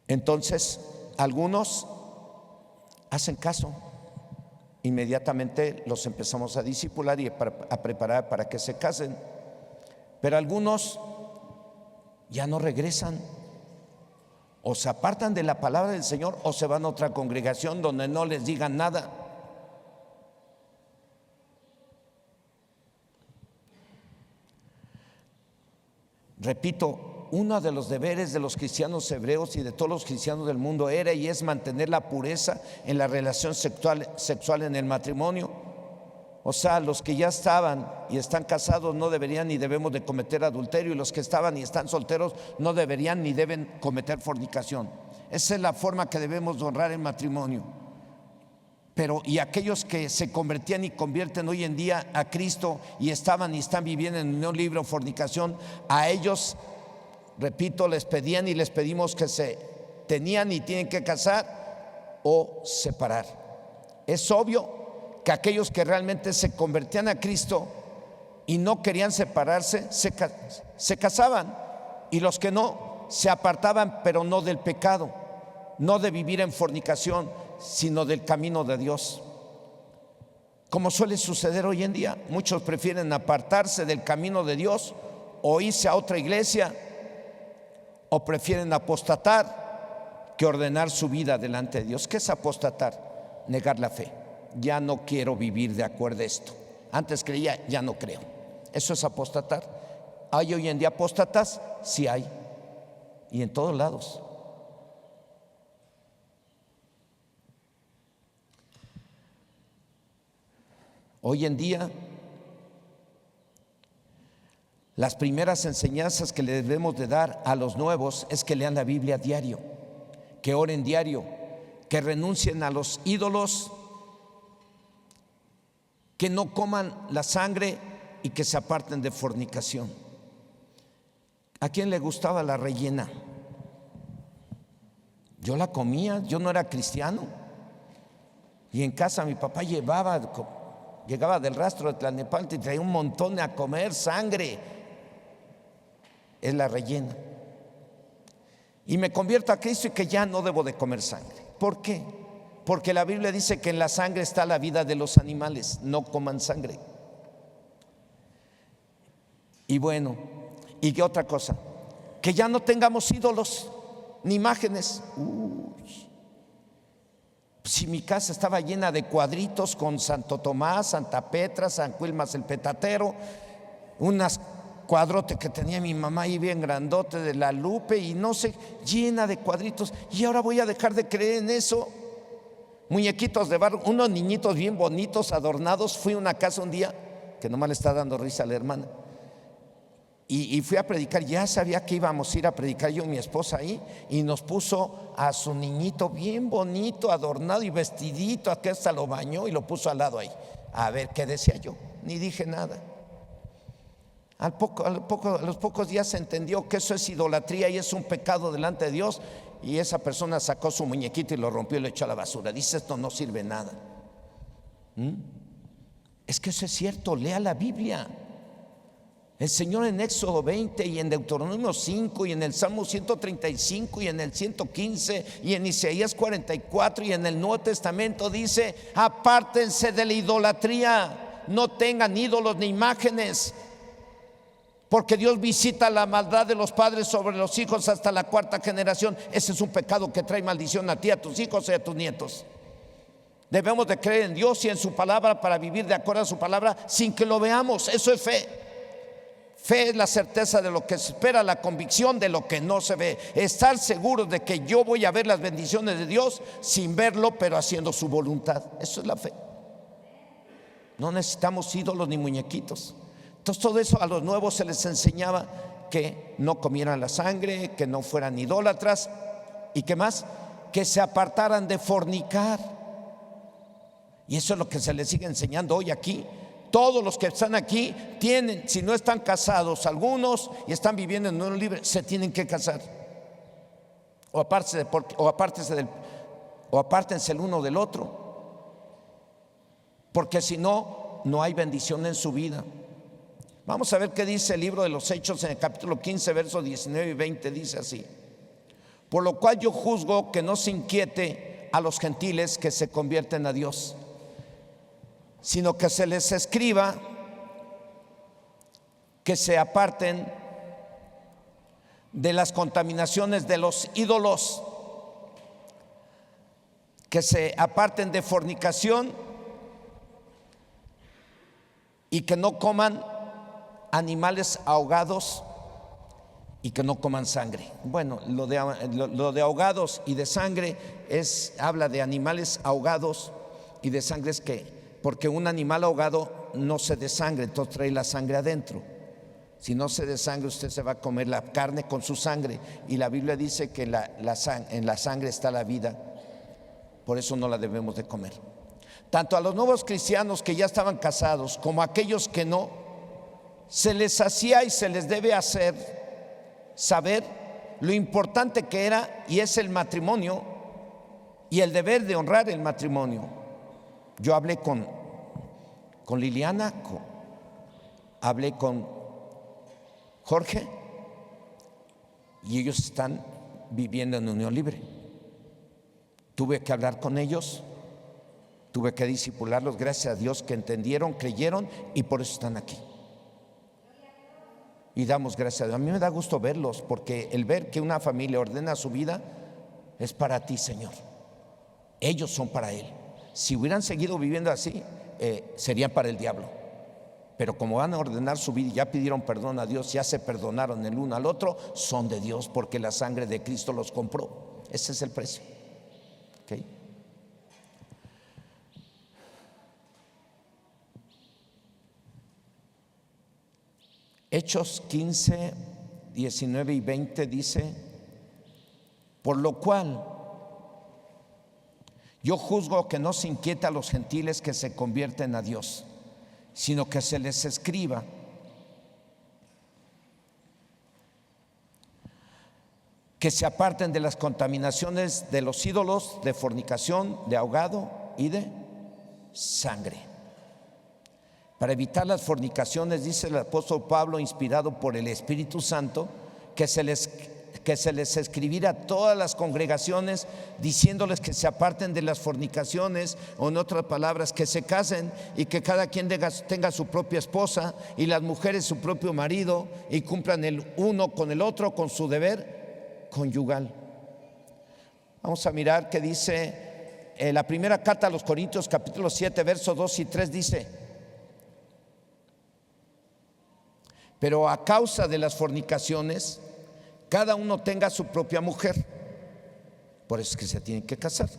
Entonces, algunos hacen caso, inmediatamente los empezamos a discipular y a preparar para que se casen, pero algunos ya no regresan. O se apartan de la palabra del Señor o se van a otra congregación donde no les digan nada. Repito, uno de los deberes de los cristianos hebreos y de todos los cristianos del mundo era y es mantener la pureza en la relación sexual en el matrimonio. O sea, los que ya estaban y están casados no deberían ni debemos de cometer adulterio, y los que estaban y están solteros no deberían ni deben cometer fornicación. Esa es la forma que debemos honrar el matrimonio. Pero y aquellos que se convertían y convierten hoy en día a Cristo y estaban y están viviendo en unión libre o fornicación, a ellos, repito, les pedían y les pedimos que se tenían y tienen que casar o separar. Es obvio que aquellos que realmente se convertían a Cristo y no querían separarse, se casaban, y los que no, se apartaban, pero no del pecado, no de vivir en fornicación, sino del camino de Dios. Como suele suceder hoy en día, muchos prefieren apartarse del camino de Dios o irse a otra iglesia o prefieren apostatar que ordenar su vida delante de Dios. ¿Qué es apostatar? Negar la fe. Ya no quiero vivir de acuerdo a esto. Antes creía, ya no creo. Eso es apostatar. ¿Hay hoy en día apóstatas? Sí hay, y en todos lados. Hoy en día, las primeras enseñanzas que le debemos de dar a los nuevos es que lean la Biblia diario, que oren diario, que renuncien a los ídolos, que no coman la sangre y que se aparten de fornicación. ¿A quién le gustaba la rellena? Yo la comía, yo no era cristiano. Y en casa mi papá llegaba del rastro de Tlalnepantla y traía un montón a comer sangre. Es la rellena. Y me convierto a Cristo y que ya no debo de comer sangre. ¿Por qué? Porque la Biblia dice que en la sangre está la vida de los animales. No coman sangre. Y bueno, ¿y qué otra cosa? Que ya no tengamos ídolos ni imágenes. Si mi casa estaba llena de cuadritos con Santo Tomás, Santa Petra, San Quilmas el Petatero, unas cuadrotes que tenía mi mamá ahí bien grandote de la Lupe y no sé, llena de cuadritos. Y ahora voy a dejar de creer en eso. Muñequitos de barro, unos niñitos bien bonitos, adornados. Fui a una casa un día, que nomás le está dando risa a la hermana, y fui a predicar. Ya sabía que íbamos a ir a predicar yo y mi esposa ahí, y nos puso a su niñito bien bonito, adornado y vestidito, que hasta lo bañó y lo puso al lado ahí. A ver qué decía yo, ni dije nada. A los pocos días se entendió que eso es idolatría y es un pecado delante de Dios, y esa persona sacó su muñequito y lo rompió y lo echó a la basura. Dice: esto no sirve nada. Es que eso es cierto. Lea la Biblia. El Señor en Éxodo 20 y en Deuteronomio 5 y en el Salmo 135 y en el 115 y en Isaías 44 y en el Nuevo Testamento dice: apártense de la idolatría, no tengan ídolos ni imágenes, porque Dios visita la maldad de los padres sobre los hijos hasta la cuarta generación. Ese es un pecado que trae maldición a ti, a tus hijos y a tus nietos. Debemos de creer en Dios y en su palabra para vivir de acuerdo a su palabra sin que lo veamos. Eso es fe. Fe es la certeza de lo que se espera, la convicción de lo que no se ve. Estar seguros de que yo voy a ver las bendiciones de Dios sin verlo, pero haciendo su voluntad. Eso es la fe. No necesitamos ídolos ni muñequitos. Entonces todo eso a los nuevos se les enseñaba: que no comieran la sangre, que no fueran idólatras, y ¿qué más? Que se apartaran de fornicar. Y eso es lo que se les sigue enseñando hoy aquí. Todos los que están aquí tienen, si no están casados algunos y están viviendo en unión libre, se tienen que casar. O apártense el uno del otro, porque si no, no hay bendición en su vida. Vamos a ver qué dice el libro de los Hechos en el capítulo 15, versos 19 y 20. Dice así: por lo cual yo juzgo que no se inquiete a los gentiles que se convierten a Dios, sino que se les escriba que se aparten de las contaminaciones de los ídolos, que se aparten de fornicación y que no coman animales ahogados y que no coman sangre. Bueno, lo de ahogados y de sangre habla de animales ahogados, y de sangre es que, porque un animal ahogado no se desangre, entonces trae la sangre adentro. Si no se desangre, usted se va a comer la carne con su sangre, y la Biblia dice que en la sangre está la vida, por eso no la debemos de comer. Tanto a los nuevos cristianos que ya estaban casados como a aquellos que no, se les hacía y se les debe hacer saber lo importante que era y es el matrimonio y el deber de honrar el matrimonio. Yo hablé con Liliana, hablé con Jorge, y ellos están viviendo en unión libre. Tuve que hablar con ellos, tuve que discipularlos, gracias a Dios que entendieron, creyeron, y por eso están aquí. y damos gracias a Dios. A mí me da gusto verlos, porque el ver que una familia ordena su vida es para ti, Señor. Ellos son para Él. Si hubieran seguido viviendo así, serían para el diablo. Pero como van a ordenar su vida y ya pidieron perdón a Dios, ya se perdonaron el uno al otro, son de Dios, porque la sangre de Cristo los compró. Ese es el precio. ¿Okay? Hechos 15, 19 y 20 dice: por lo cual yo juzgo que no se inquieta a los gentiles que se convierten a Dios, sino que se les escriba que se aparten de las contaminaciones de los ídolos, de fornicación, de ahogado y de sangre. Para evitar las fornicaciones, dice el apóstol Pablo, inspirado por el Espíritu Santo, que se les escribiera a todas las congregaciones, diciéndoles que se aparten de las fornicaciones, o en otras palabras, que se casen y que cada quien tenga su propia esposa y las mujeres su propio marido, y cumplan el uno con el otro con su deber conyugal. Vamos a mirar qué dice la primera carta a los Corintios, capítulo 7, versos 2 y 3, dice: pero a causa de las fornicaciones, cada uno tenga su propia mujer. Por eso es que se tienen que casar.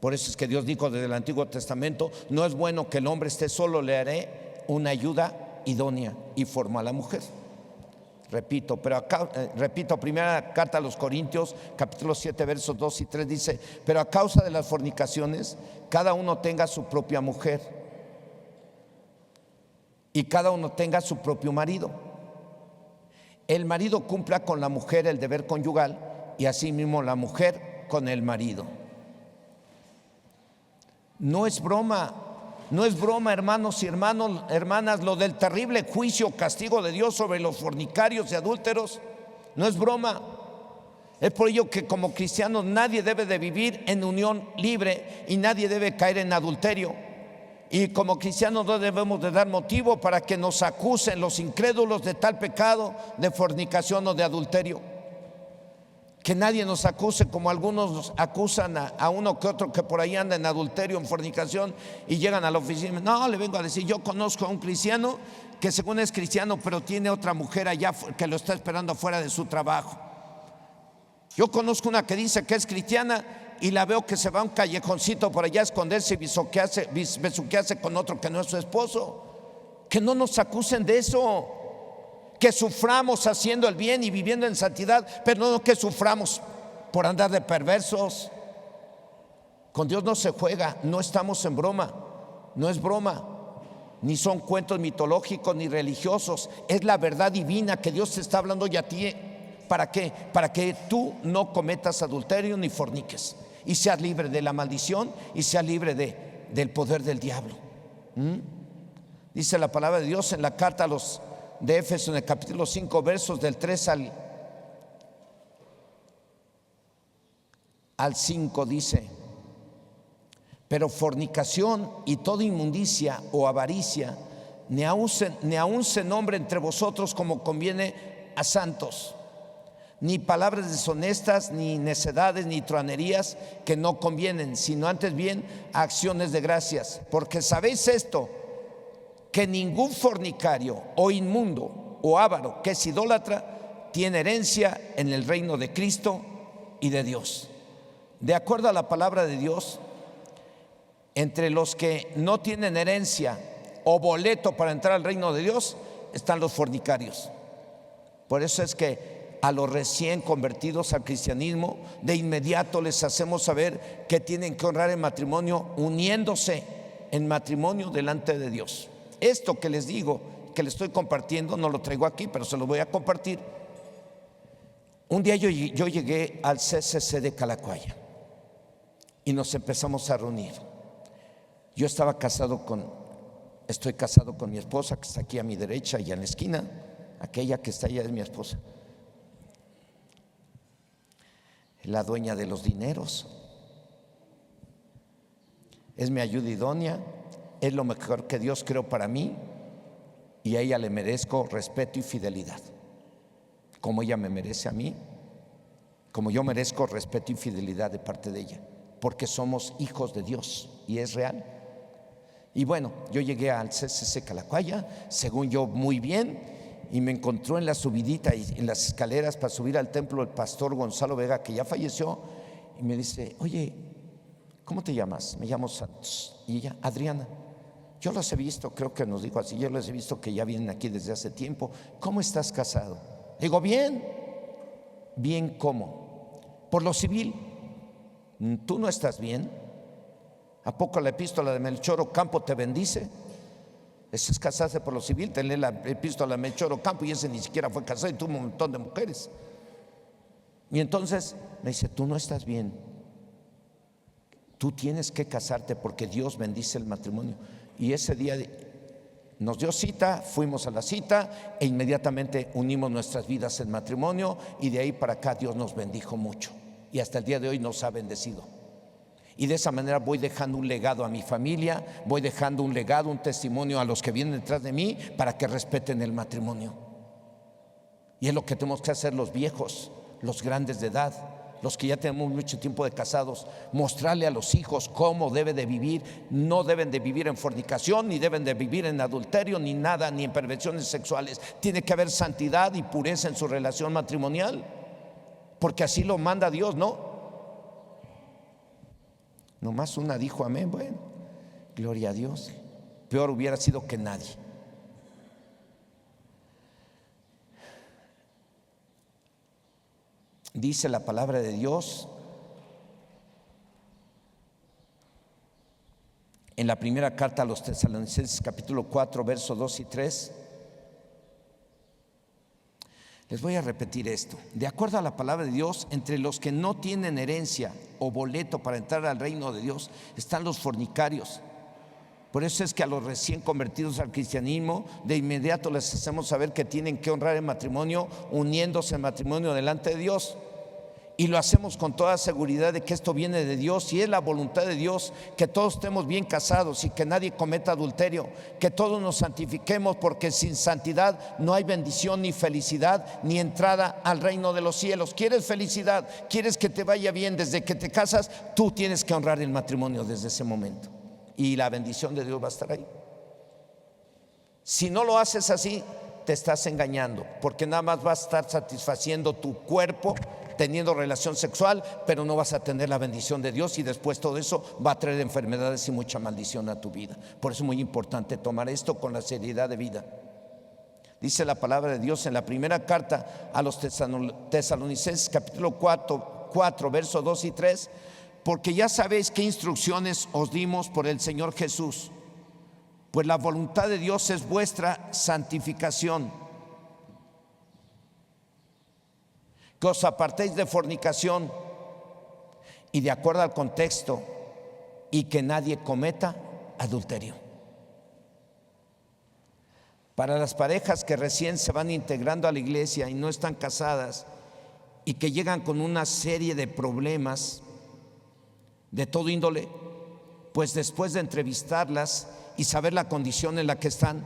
Por eso es que Dios dijo desde el Antiguo Testamento: no es bueno que el hombre esté solo, le haré una ayuda idónea, y formó a la mujer. Repito, primera carta a los Corintios, capítulo 7, versos 2 y 3, dice: pero a causa de las fornicaciones, cada uno tenga su propia mujer, y cada uno tenga su propio marido. El marido cumpla con la mujer el deber conyugal, y asimismo la mujer con el marido. No es broma, hermanos y hermanas, lo del terrible juicio, castigo de Dios sobre los fornicarios y adúlteros. No es broma. Es por ello que como cristianos nadie debe de vivir en unión libre y nadie debe caer en adulterio. Y como cristianos no debemos de dar motivo para que nos acusen los incrédulos de tal pecado, de fornicación o de adulterio. Que nadie nos acuse como algunos nos acusan a uno que otro que por ahí anda en adulterio, en fornicación, y llegan a la oficina. No, le vengo a decir: yo conozco a un cristiano que según es cristiano, pero tiene otra mujer allá que lo está esperando afuera de su trabajo. Yo conozco una que dice que es cristiana y la veo que se va a un callejoncito por allá a esconderse y besuquearse con otro que no es su esposo. Que no nos acusen de eso. Que suframos haciendo el bien y viviendo en santidad, pero no que suframos por andar de perversos. Con Dios no se juega, no estamos en broma, no es broma, ni son cuentos mitológicos ni religiosos. Es la verdad divina que Dios te está hablando y a ti. ¿Para qué? Para que tú no cometas adulterio ni forniques, y seas libre de la maldición y seas libre del poder del diablo. Dice la palabra de Dios en la carta a los de Éfeso, en el capítulo 5, versos del 3 al 5, dice: pero fornicación y toda inmundicia o avaricia ni aun se nombre entre vosotros como conviene a santos, ni palabras deshonestas, ni necedades, ni truanerías que no convienen, sino antes bien acciones de gracias. Porque sabéis esto, que ningún fornicario o inmundo o avaro que es idólatra tiene herencia en el reino de Cristo y de Dios. De acuerdo a la palabra de Dios, entre los que no tienen herencia o boleto para entrar al reino de Dios están los fornicarios. Por eso es que a los recién convertidos al cristianismo, de inmediato les hacemos saber que tienen que honrar el matrimonio uniéndose en matrimonio delante de Dios. Esto que les digo, que les estoy compartiendo, no lo traigo aquí, pero se lo voy a compartir. Un día yo llegué al CCC de Calacuaya y nos empezamos a reunir. Yo estoy casado con mi esposa, que está aquí a mi derecha y en la esquina. Aquella que está allá es mi esposa, la dueña de los dineros, es mi ayuda idónea, es lo mejor que Dios creó para mí. y a ella le merezco respeto y fidelidad, como ella me merece a mí, como yo merezco respeto y fidelidad de parte de ella, porque somos hijos de Dios y es real. Y bueno, yo llegué al CCC Calacuaya, según yo muy bien, y me encontró en la subidita y en las escaleras para subir al templo el pastor Gonzalo Vega, que ya falleció, y me dice: oye, ¿cómo te llamas? Me llamo Santos. Y ella: Adriana. Yo los he visto, creo que nos dijo así, yo los he visto que ya vienen aquí desde hace tiempo. ¿Cómo estás casado? Digo: bien. ¿Bien cómo? Por lo civil. ¿Tú no estás bien? ¿A poco la epístola de Melchor Ocampo te bendice? Ese es casarse por lo civil, tener la epístola de Melchor Ocampo, y ese ni siquiera fue casado y tuvo un montón de mujeres. Y entonces me dice: tú no estás bien, tú tienes que casarte porque Dios bendice el matrimonio. Y ese día nos dio cita, fuimos a la cita e inmediatamente unimos nuestras vidas en matrimonio, y de ahí para acá Dios nos bendijo mucho y hasta el día de hoy nos ha bendecido. Y de esa manera voy dejando un legado a mi familia, voy dejando un legado, un testimonio a los que vienen detrás de mí para que respeten el matrimonio. Y es lo que tenemos que hacer los viejos, los grandes de edad, los que ya tenemos mucho tiempo de casados, mostrarle a los hijos cómo debe de vivir. No deben de vivir en fornicación, ni deben de vivir en adulterio, ni nada, ni en perversiones sexuales. Tiene que haber santidad y pureza en su relación matrimonial, porque así lo manda Dios, ¿no? Nomás una dijo amén. Bueno, gloria a Dios. Peor hubiera sido que nadie. Dice la palabra de Dios en la primera carta a los Tesalonicenses, capítulo 4, versos 2 y 3. Les voy a repetir esto. De acuerdo a la palabra de Dios, entre los que no tienen herencia o boleto para entrar al reino de Dios están los fornicarios. Por eso es que a los recién convertidos al cristianismo, de inmediato les hacemos saber que tienen que honrar el matrimonio, uniéndose en matrimonio delante de Dios. Y lo hacemos con toda seguridad de que esto viene de Dios, y es la voluntad de Dios que todos estemos bien casados y que nadie cometa adulterio, que todos nos santifiquemos, porque sin santidad no hay bendición, ni felicidad, ni entrada al reino de los cielos. ¿Quieres felicidad? ¿Quieres que te vaya bien desde que te casas? Tú tienes que honrar el matrimonio desde ese momento, y la bendición de Dios va a estar ahí. Si no lo haces así, te estás engañando, porque nada más vas a estar satisfaciendo tu cuerpo teniendo relación sexual, pero no vas a tener la bendición de Dios, y después todo eso va a traer enfermedades y mucha maldición a tu vida. Por eso es muy importante tomar esto con la seriedad de vida. Dice la palabra de Dios en la primera carta a los Tesalonicenses, capítulo 4, versos 2 y 3: porque ya sabéis qué instrucciones os dimos por el Señor Jesús, pues la voluntad de Dios es vuestra santificación, que os apartéis de fornicación, y de acuerdo al contexto, y que nadie cometa adulterio. Para las parejas que recién se van integrando a la iglesia y no están casadas, y que llegan con una serie de problemas de todo índole, pues después de entrevistarlas y saber la condición en la que están,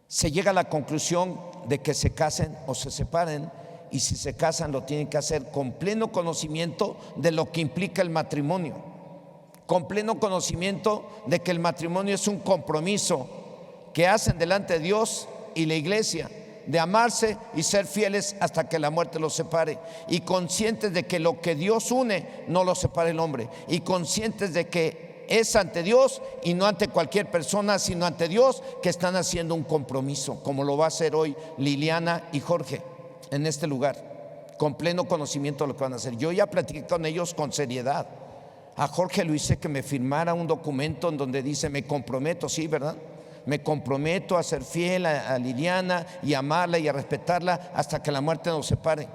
se llega a la conclusión de que se casen o se separen. Y si se casan, lo tienen que hacer con pleno conocimiento de lo que implica el matrimonio, con pleno conocimiento de que el matrimonio es un compromiso que hacen delante de Dios y la iglesia, de amarse y ser fieles hasta que la muerte los separe, y conscientes de que lo que Dios une no lo separa el hombre, y conscientes de que es ante Dios y no ante cualquier persona, sino ante Dios, que están haciendo un compromiso, como lo va a hacer hoy Liliana y Jorge en este lugar, con pleno conocimiento de lo que van a hacer. Yo ya platiqué con ellos con seriedad. A Jorge lo hice que me firmara un documento en donde dice: me comprometo, sí, ¿verdad? Me comprometo a ser fiel a Liliana y a amarla y a respetarla hasta que la muerte nos separe.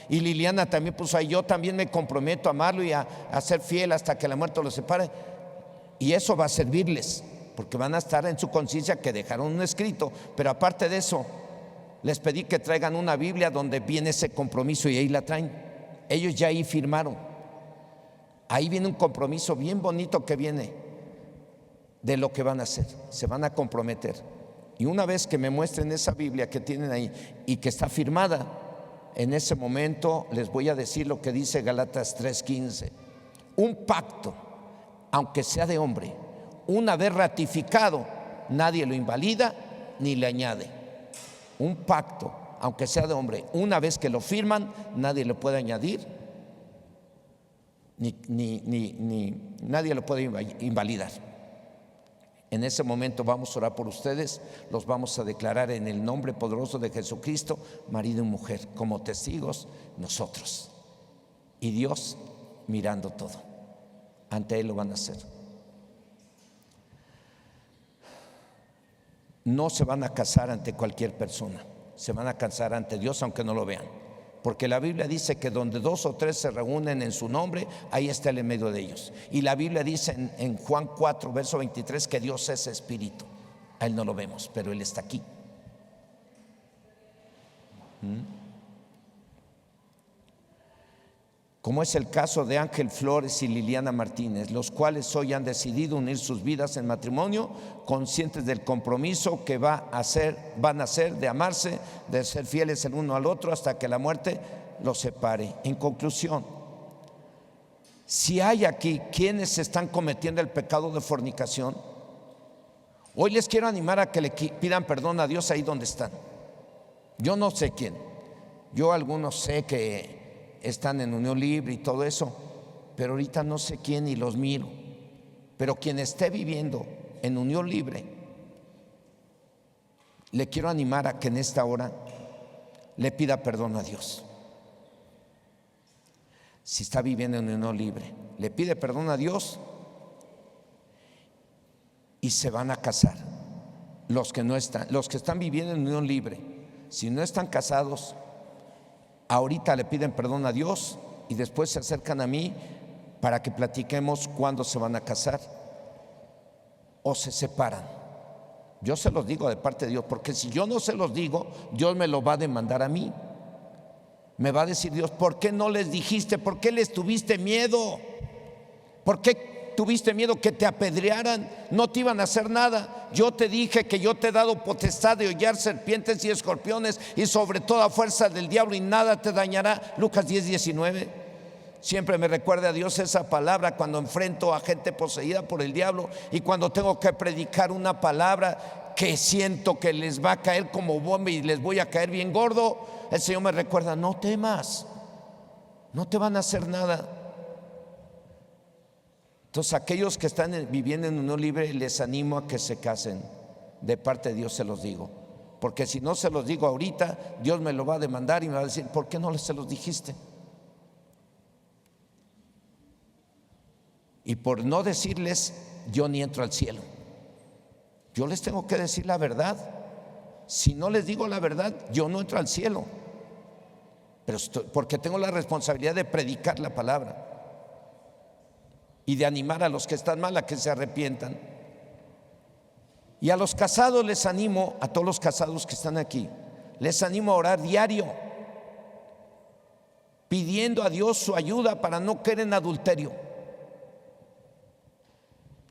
Y Liliana también puso ahí: yo también me comprometo a amarlo y a ser fiel hasta que la muerte los separe. Y eso va a servirles, porque van a estar en su conciencia que dejaron un escrito. Pero aparte de eso, les pedí que traigan una Biblia donde viene ese compromiso, y ahí la traen. Ellos ya ahí firmaron. Ahí viene un compromiso bien bonito que viene de lo que van a hacer. Se van a comprometer. Y una vez que me muestren esa Biblia que tienen ahí y que está firmada, en ese momento les voy a decir lo que dice Gálatas 3:15. Un pacto, aunque sea de hombre, una vez ratificado, nadie lo invalida ni le añade. Un pacto, aunque sea de hombre, una vez que lo firman, nadie lo puede añadir ni nadie lo puede invalidar. En ese momento vamos a orar por ustedes, los vamos a declarar en el nombre poderoso de Jesucristo, marido y mujer, como testigos nosotros. Y Dios mirando todo, ante Él lo van a hacer. No se van a casar ante cualquier persona, se van a casar ante Dios aunque no lo vean. Porque la Biblia dice que donde 2 o 3 se reúnen en su nombre, ahí está Él en medio de ellos. Y la Biblia dice en Juan 4, verso 23, que Dios es espíritu. A Él no lo vemos, pero Él está aquí. Como es el caso de Ángel Flores y Liliana Martínez, los cuales hoy han decidido unir sus vidas en matrimonio, conscientes del compromiso que van a hacer de amarse, de ser fieles el uno al otro hasta que la muerte los separe. En conclusión, si hay aquí quienes están cometiendo el pecado de fornicación, hoy les quiero animar a que le pidan perdón a Dios ahí donde están. Yo no sé quién, yo algunos sé que están en unión libre y todo eso, pero ahorita no sé quién y los miro. Pero quien esté viviendo en unión libre, le quiero animar a que en esta hora le pida perdón a Dios. Si está viviendo en unión libre, le pide perdón a Dios y se van a casar. Los que están viviendo en unión libre, si no están casados, ahorita le piden perdón a Dios y después se acercan a mí para que platiquemos cuándo se van a casar o se separan. Yo se los digo de parte de Dios, porque si yo no se los digo, Dios me lo va a demandar a mí. Me va a decir Dios, ¿por qué no les dijiste? ¿Por qué les tuviste miedo? ¿Por qué tuviste miedo que te apedrearan? No te iban a hacer nada. Yo te dije que yo te he dado potestad de hollar serpientes y escorpiones y sobre toda fuerza del diablo y nada te dañará. Lucas 10:19. Siempre me recuerda a Dios esa palabra cuando enfrento a gente poseída por el diablo y cuando tengo que predicar una palabra que siento que les va a caer como bomba y les voy a caer bien gordo. El Señor me recuerda, no temas, no te van a hacer nada. Entonces, aquellos que están viviendo en unión libre, les animo a que se casen. De parte de Dios se los digo, porque si no se los digo ahorita, Dios me lo va a demandar y me va a decir, ¿por qué no se los dijiste? Y por no decirles, yo ni entro al cielo. Yo les tengo que decir la verdad. Si no les digo la verdad, yo no entro al cielo, pero porque tengo la responsabilidad de predicar la palabra y de animar a los que están mal a que se arrepientan. Y a los casados les animo, a todos los casados que están aquí, les animo a orar diario, pidiendo a Dios su ayuda para no caer en adulterio.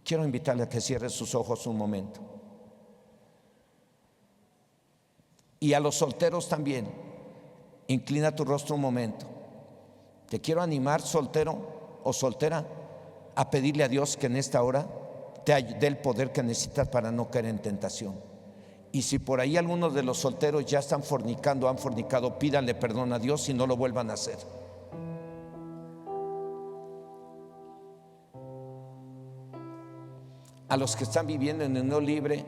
Quiero invitarle a que cierre sus ojos un momento. Y a los solteros también, inclina tu rostro un momento. Te quiero animar, soltero o soltera, a pedirle a Dios que en esta hora te dé el poder que necesitas para no caer en tentación. Y si por ahí algunos de los solteros ya están fornicando, han fornicado, pídanle perdón a Dios y no lo vuelvan a hacer. A los que están viviendo en unión libre,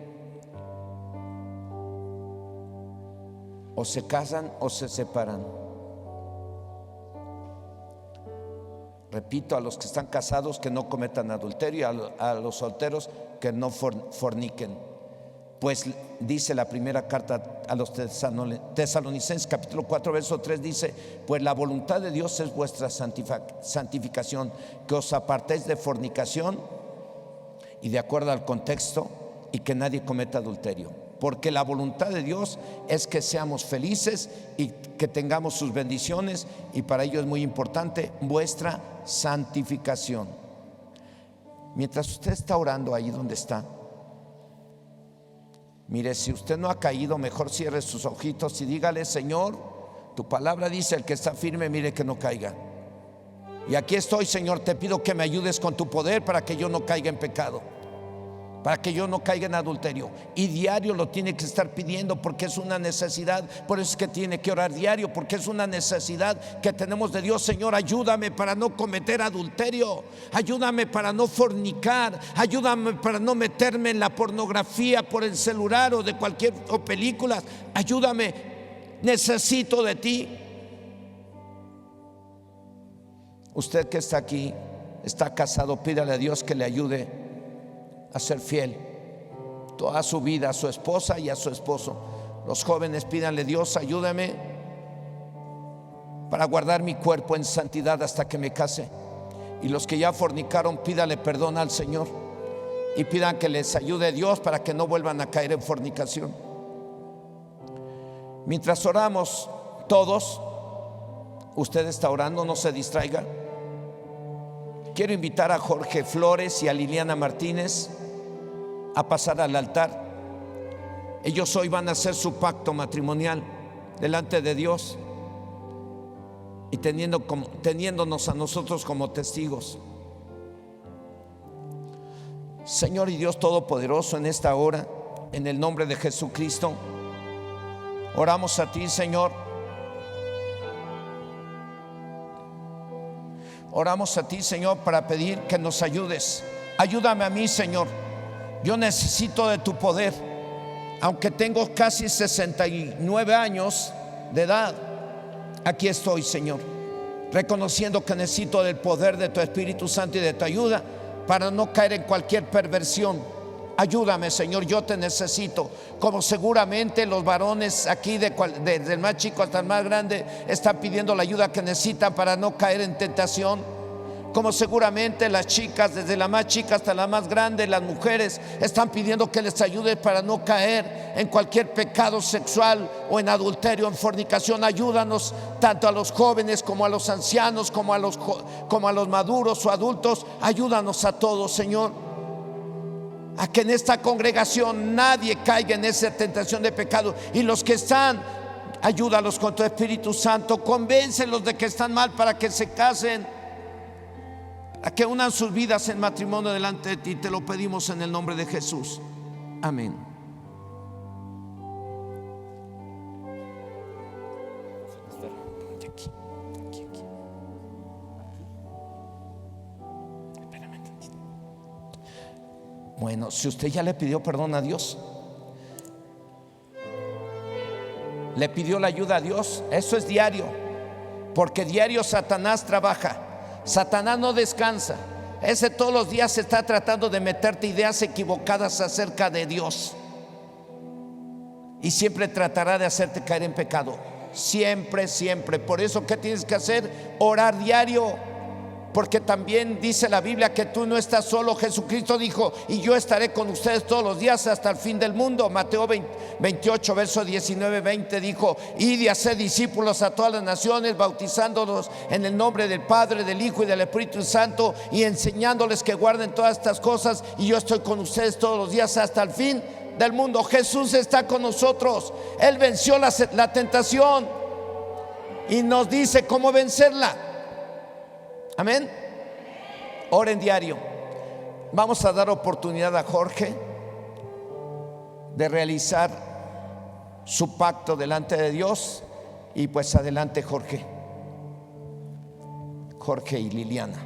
o se casan o se separan. Repito, a los que están casados que no cometan adulterio, a los solteros que no forniquen. Pues dice la primera carta a los Tesalonicenses, capítulo 4, verso 3, dice: pues la voluntad de Dios es vuestra santificación, que os apartéis de fornicación, y de acuerdo al contexto, y que nadie cometa adulterio. Porque la voluntad de Dios es que seamos felices y que tengamos sus bendiciones, y para ello es muy importante vuestra santificación. Mientras usted está orando ahí donde está, Mire, si usted no ha caído, mejor cierre sus ojitos y dígale: Señor, tu palabra dice, el que está firme, mire que no caiga. Y aquí estoy, Señor, te pido que me ayudes con tu poder para que yo no caiga en pecado, para que yo no caiga en adulterio. Y diario lo tiene que estar pidiendo, porque es una necesidad. Por eso es que tiene que orar diario, porque es una necesidad que tenemos de Dios. Señor, ayúdame para no cometer adulterio, ayúdame para no fornicar, ayúdame para no meterme en la pornografía por el celular o de cualquier o películas. Ayúdame, necesito de ti. Usted que está aquí, está casado, pídale a Dios que le ayude a ser fiel toda su vida a su esposa y a su esposo. Los jóvenes, pídanle: Dios, ayúdame para guardar mi cuerpo en santidad hasta que me case. Y los que ya fornicaron, pídale perdón al Señor y pidan que les ayude Dios para que no vuelvan a caer en fornicación. Mientras oramos todos, usted está orando, no se distraiga. Quiero invitar a Jorge Flores y a Liliana Martínez a pasar al altar. Ellos hoy van a hacer su pacto matrimonial delante de Dios y teniéndonos a nosotros como testigos. Señor y Dios Todopoderoso, en esta hora, en el nombre de Jesucristo, oramos a ti, Señor. Oramos a ti, Señor, para pedir que nos ayudes. Ayúdame a mí, Señor. Yo necesito de tu poder. Aunque tengo casi 69 años de edad, aquí estoy, Señor, reconociendo que necesito del poder de tu Espíritu Santo y de tu ayuda para no caer en cualquier perversión. Ayúdame, Señor, yo te necesito. Como seguramente los varones aquí, desde el más chico hasta el más grande, están pidiendo la ayuda que necesitan para no caer en tentación. Como seguramente las chicas, desde la más chica hasta la más grande, las mujeres, están pidiendo que les ayude para no caer en cualquier pecado sexual o en adulterio, en fornicación. Ayúdanos tanto a los jóvenes como a los ancianos, como a los maduros o adultos. Ayúdanos a todos, Señor, a que en esta congregación nadie caiga en esa tentación de pecado. Y los que están, ayúdalos con tu Espíritu Santo. Convéncelos de que están mal para que se casen, a que unan sus vidas en matrimonio delante de ti. Te lo pedimos en el nombre de Jesús. Amén. Bueno, si usted ya le pidió perdón a Dios, le pidió la ayuda a Dios, eso es diario, porque diario Satanás trabaja. Satanás no descansa. Ese todos los días está tratando de meterte ideas equivocadas acerca de Dios, y siempre tratará de hacerte caer en pecado. Siempre, siempre. Por eso, ¿qué tienes que hacer? Orar diario. Porque también dice la Biblia que tú no estás solo. Jesucristo dijo: y yo estaré con ustedes todos los días hasta el fin del mundo. Mateo 28, verso 19-20 dijo: id y haced discípulos a todas las naciones, bautizándolos en el nombre del Padre, del Hijo y del Espíritu Santo, y enseñándoles que guarden todas estas cosas, y yo estoy con ustedes todos los días hasta el fin del mundo. Jesús está con nosotros. Él venció la tentación y nos dice cómo vencerla. Amén. Oren diario. Vamos a dar oportunidad a Jorge de realizar su pacto delante de Dios. Y pues adelante, Jorge y Liliana.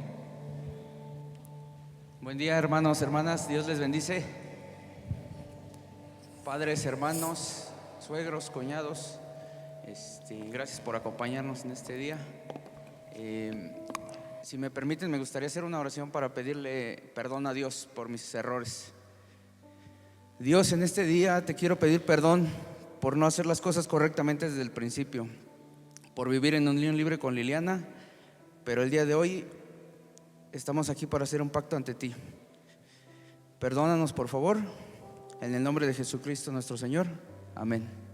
Buen día, hermanos, hermanas. Dios les bendice. Padres, hermanos, suegros, cuñados, gracias por acompañarnos en este día. Si me permiten, me gustaría hacer una oración para pedirle perdón a Dios por mis errores. Dios, en este día te quiero pedir perdón por no hacer las cosas correctamente desde el principio, por vivir en unión libre con Liliana, pero el día de hoy estamos aquí para hacer un pacto ante ti. Perdónanos, por favor, en el nombre de Jesucristo nuestro Señor. Amén.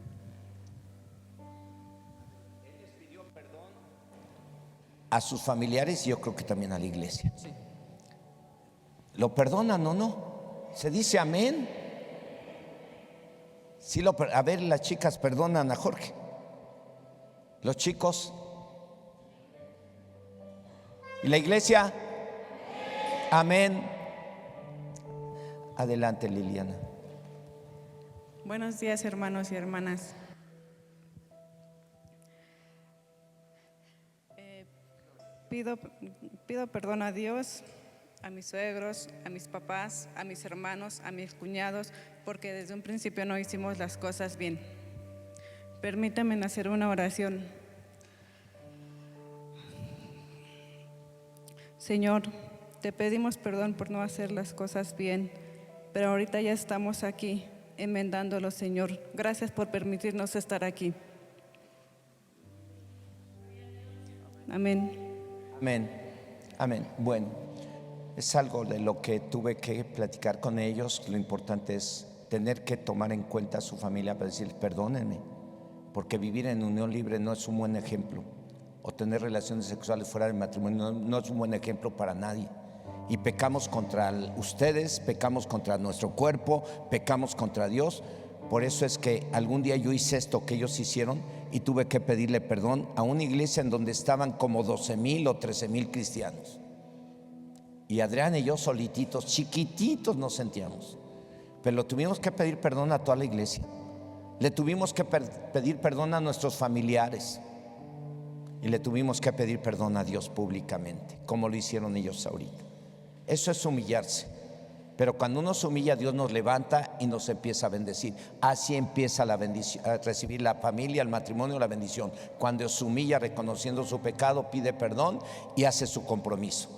A sus familiares, y yo creo que también a la iglesia. Sí. ¿Lo perdonan o no? ¿Se dice amén? Sí, a ver, las chicas perdonan a Jorge. Los chicos. ¿Y la iglesia? Amén. Adelante, Liliana. Buenos días, hermanos y hermanas. Pido perdón a Dios, a mis suegros, a mis papás, a mis hermanos, a mis cuñados, porque desde un principio no hicimos las cosas bien. Permítanme hacer una oración. Señor, te pedimos perdón por no hacer las cosas bien, pero ahorita ya estamos aquí enmendándolo, Señor. Gracias por permitirnos estar aquí. Amén. Amén. Amén. Bueno, es algo de lo que tuve que platicar con ellos. Lo importante es tener que tomar en cuenta a su familia para decir, perdónenme, porque vivir en unión libre no es un buen ejemplo, o tener relaciones sexuales fuera del matrimonio no es un buen ejemplo para nadie. Y pecamos contra ustedes, pecamos contra nuestro cuerpo, pecamos contra Dios. Por eso es que algún día yo hice esto que ellos hicieron y tuve que pedirle perdón a una iglesia en donde estaban como 12,000 o 13,000 cristianos. Y Adrián y yo solititos, chiquititos nos sentíamos. Pero lo tuvimos que pedir perdón a toda la iglesia. Le tuvimos que pedir perdón a nuestros familiares. Y le tuvimos que pedir perdón a Dios públicamente, como lo hicieron ellos ahorita. Eso es humillarse. Pero cuando uno se humilla, Dios nos levanta y nos empieza a bendecir. Así empieza la bendición, a recibir la familia, el matrimonio, la bendición. Cuando se humilla reconociendo su pecado, pide perdón y hace su compromiso.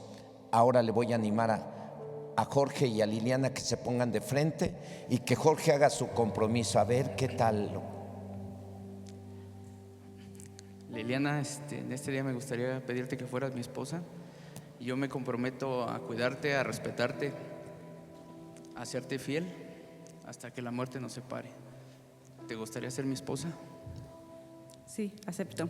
Ahora le voy a animar a Jorge y a Liliana que se pongan de frente y que Jorge haga su compromiso. A ver qué tal. Liliana, en este día me gustaría pedirte que fueras mi esposa. Y yo me comprometo a cuidarte, a respetarte, a serte fiel hasta que la muerte nos separe. ¿Te gustaría ser mi esposa? Sí, acepto.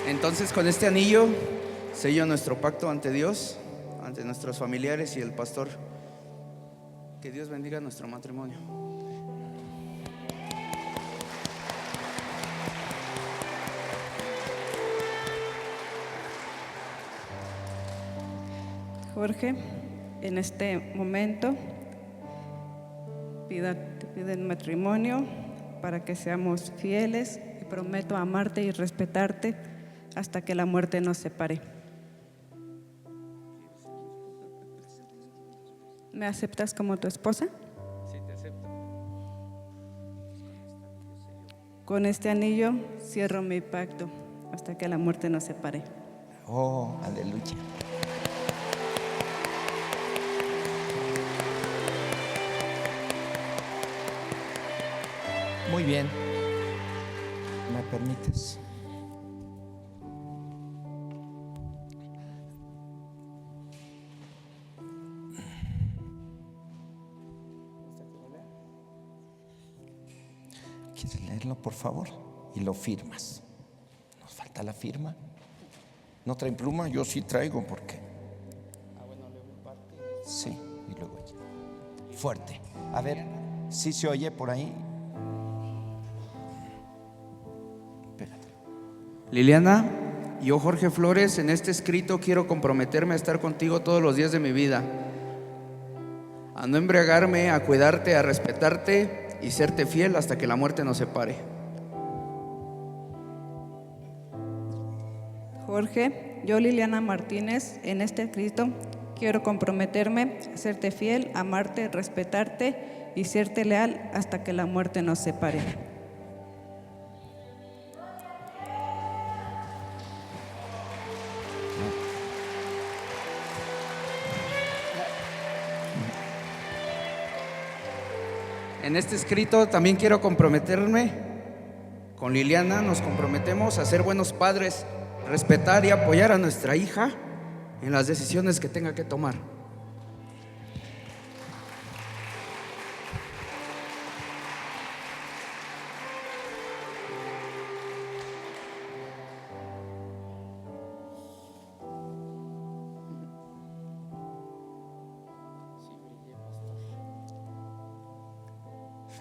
Entonces, con este anillo sello nuestro pacto ante Dios, ante nuestros familiares y el pastor. Que Dios bendiga nuestro matrimonio. Jorge, en este momento te pido en matrimonio para que seamos fieles y prometo amarte y respetarte hasta que la muerte nos separe. ¿Me aceptas como tu esposa? Sí, te acepto. Con este anillo cierro mi pacto hasta que la muerte nos separe. Oh, aleluya. Muy bien. ¿Me permites? ¿Quieres leerlo, por favor? Y lo firmas. Nos falta la firma. ¿No traen pluma? Yo sí traigo, porque. Sí, y luego ya. Fuerte. A ver, ¿sí se oye por ahí? Espérate. Liliana, yo, Jorge Flores, en este escrito quiero comprometerme a estar contigo todos los días de mi vida, a no embriagarme, a cuidarte, a respetarte y serte fiel hasta que la muerte nos separe. Jorge, yo, Liliana Martínez, en este escrito quiero comprometerme a serte fiel, amarte, respetarte y serte leal hasta que la muerte nos separe. En este escrito también quiero comprometerme con Liliana. Nos comprometemos a ser buenos padres, respetar y apoyar a nuestra hija en las decisiones que tenga que tomar.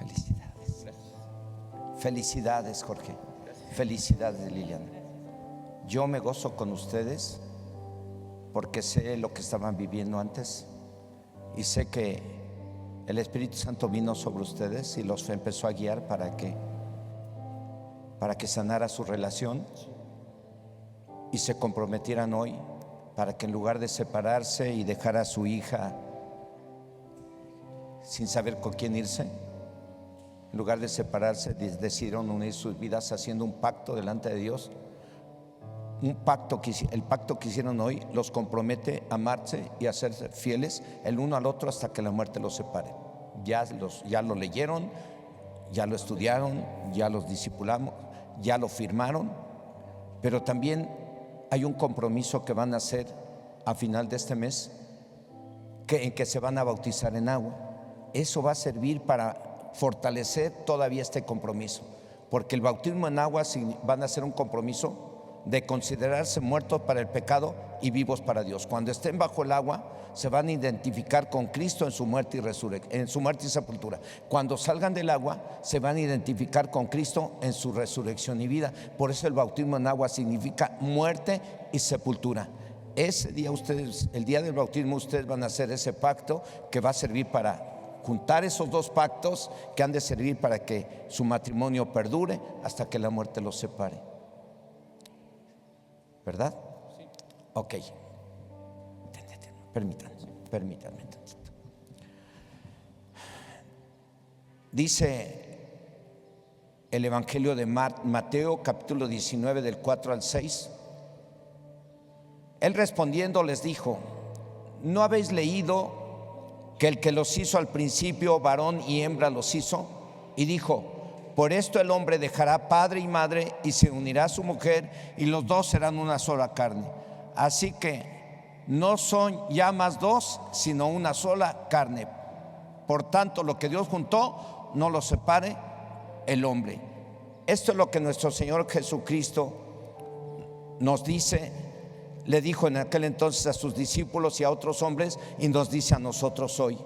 Felicidades. Felicidades, Jorge. Felicidades, Liliana. Yo me gozo con ustedes porque sé lo que estaban viviendo antes y sé que el Espíritu Santo vino sobre ustedes y los empezó a guiar para que sanara su relación y se comprometieran hoy para que en lugar de separarse y dejar a su hija sin saber con quién irse, en lugar de separarse, decidieron unir sus vidas haciendo un pacto delante de Dios. El pacto que hicieron hoy los compromete a amarse y a ser fieles el uno al otro hasta que la muerte los separe. Ya lo leyeron, ya lo estudiaron, ya los discipulamos, ya lo firmaron, pero también hay un compromiso que van a hacer a final de este mes, en que se van a bautizar en agua. Eso va a servir para fortalecer todavía este compromiso, porque el bautismo en agua van a ser un compromiso de considerarse muertos para el pecado y vivos para Dios. Cuando estén bajo el agua, se van a identificar con Cristo en su muerte y sepultura. Cuando salgan del agua, se van a identificar con Cristo en su resurrección y vida. Por eso el bautismo en agua significa muerte y sepultura. Ese día el día del bautismo, ustedes van a hacer ese pacto que va a servir para juntar esos dos pactos que han de servir para que su matrimonio perdure hasta que la muerte los separe. ¿Verdad? Sí. Ok. Permítanme tantito. Dice el Evangelio de Mateo, capítulo 19, del 4 al 6. Él respondiendo les dijo: ¿no habéis leído que el que los hizo al principio, varón y hembra los hizo? Y dijo: por esto el hombre dejará padre y madre y se unirá a su mujer y los dos serán una sola carne. Así que no son ya más dos, sino una sola carne. Por tanto, lo que Dios juntó, no lo separe el hombre. Esto es lo que nuestro Señor Jesucristo nos dice. Le dijo en aquel entonces a sus discípulos y a otros hombres, y nos dice a nosotros hoy.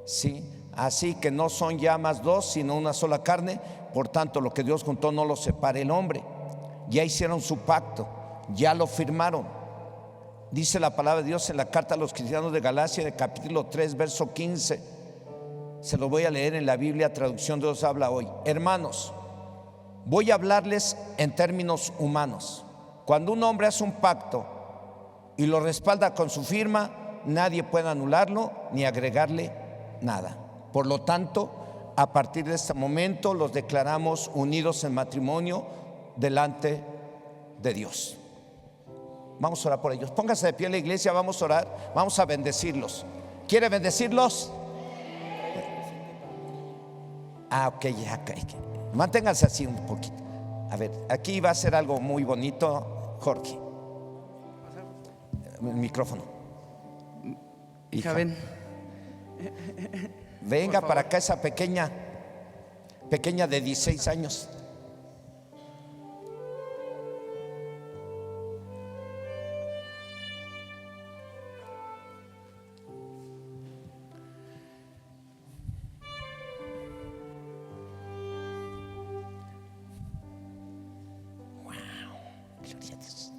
¿Sí? Así que no son ya más dos, sino una sola carne. Por tanto, lo que Dios juntó, no lo separe el hombre. Ya hicieron su pacto, ya lo firmaron. Dice la palabra de Dios en la carta a los cristianos de Galacia, de capítulo 3, verso 15. Se lo voy a leer en la Biblia, traducción de Dios habla hoy. Hermanos, voy a hablarles en términos humanos. Cuando un hombre hace un pacto y lo respalda con su firma, nadie puede anularlo ni agregarle nada. Por lo tanto, a partir de este momento los declaramos unidos en matrimonio delante de Dios. Vamos a orar por ellos. Póngase de pie en la iglesia, vamos a orar, vamos a bendecirlos. ¿Quiere bendecirlos? Ok, ya. Manténganse así un poquito. A ver, aquí va a ser algo muy bonito, Jorge. El micrófono. Hija, ven. Venga para acá esa pequeña de 16 años. Wow, gloria a Dios.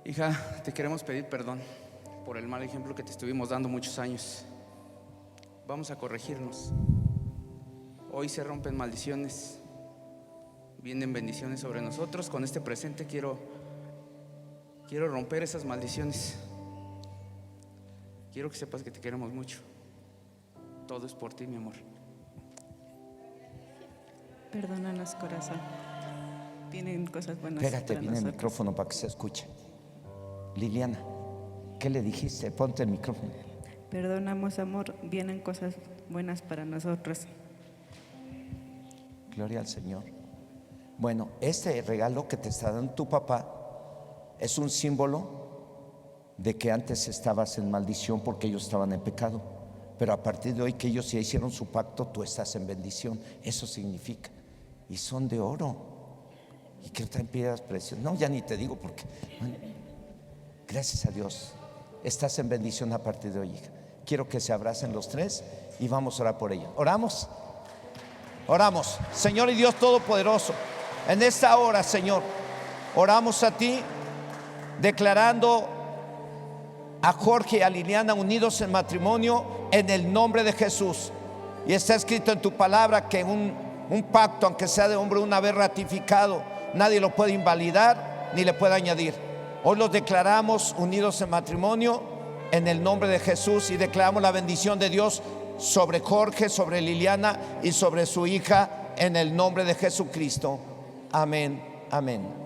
Hija, te queremos pedir perdón por el mal ejemplo que te estuvimos dando muchos años. Vamos a corregirnos. Hoy se rompen maldiciones, vienen bendiciones sobre nosotros. Con este presente quiero romper esas maldiciones. Quiero que sepas que te queremos mucho. Todo es por ti, mi amor. Perdónanos, corazón. Vienen cosas buenas. Pégate bien el micrófono para que se escuche. Liliana, ¿qué le dijiste? Ponte el micrófono. Perdonamos, amor, vienen cosas buenas para nosotros. Gloria al Señor. Bueno, este regalo que te está dando tu papá es un símbolo de que antes estabas en maldición porque ellos estaban en pecado, pero a partir de hoy que ellos ya hicieron su pacto, tú estás en bendición. Eso significa. Y son de oro. Y que traen piedras preciosas. No, ya ni te digo porque... Bueno, gracias a Dios. estás en bendición a partir de hoy, hija. Quiero que se abracen los tres y vamos a orar por ella. ¿Oramos? Oramos. Señor y Dios Todopoderoso, en esta hora, Señor, oramos a ti, declarando a Jorge y a Liliana unidos en matrimonio en el nombre de Jesús. Y está escrito en tu palabra que un pacto, aunque sea de hombre una vez ratificado, nadie lo puede invalidar ni le puede añadir. Hoy los declaramos unidos en matrimonio en el nombre de Jesús y declaramos la bendición de Dios sobre Jorge, sobre Liliana y sobre su hija en el nombre de Jesucristo. Amén, amén.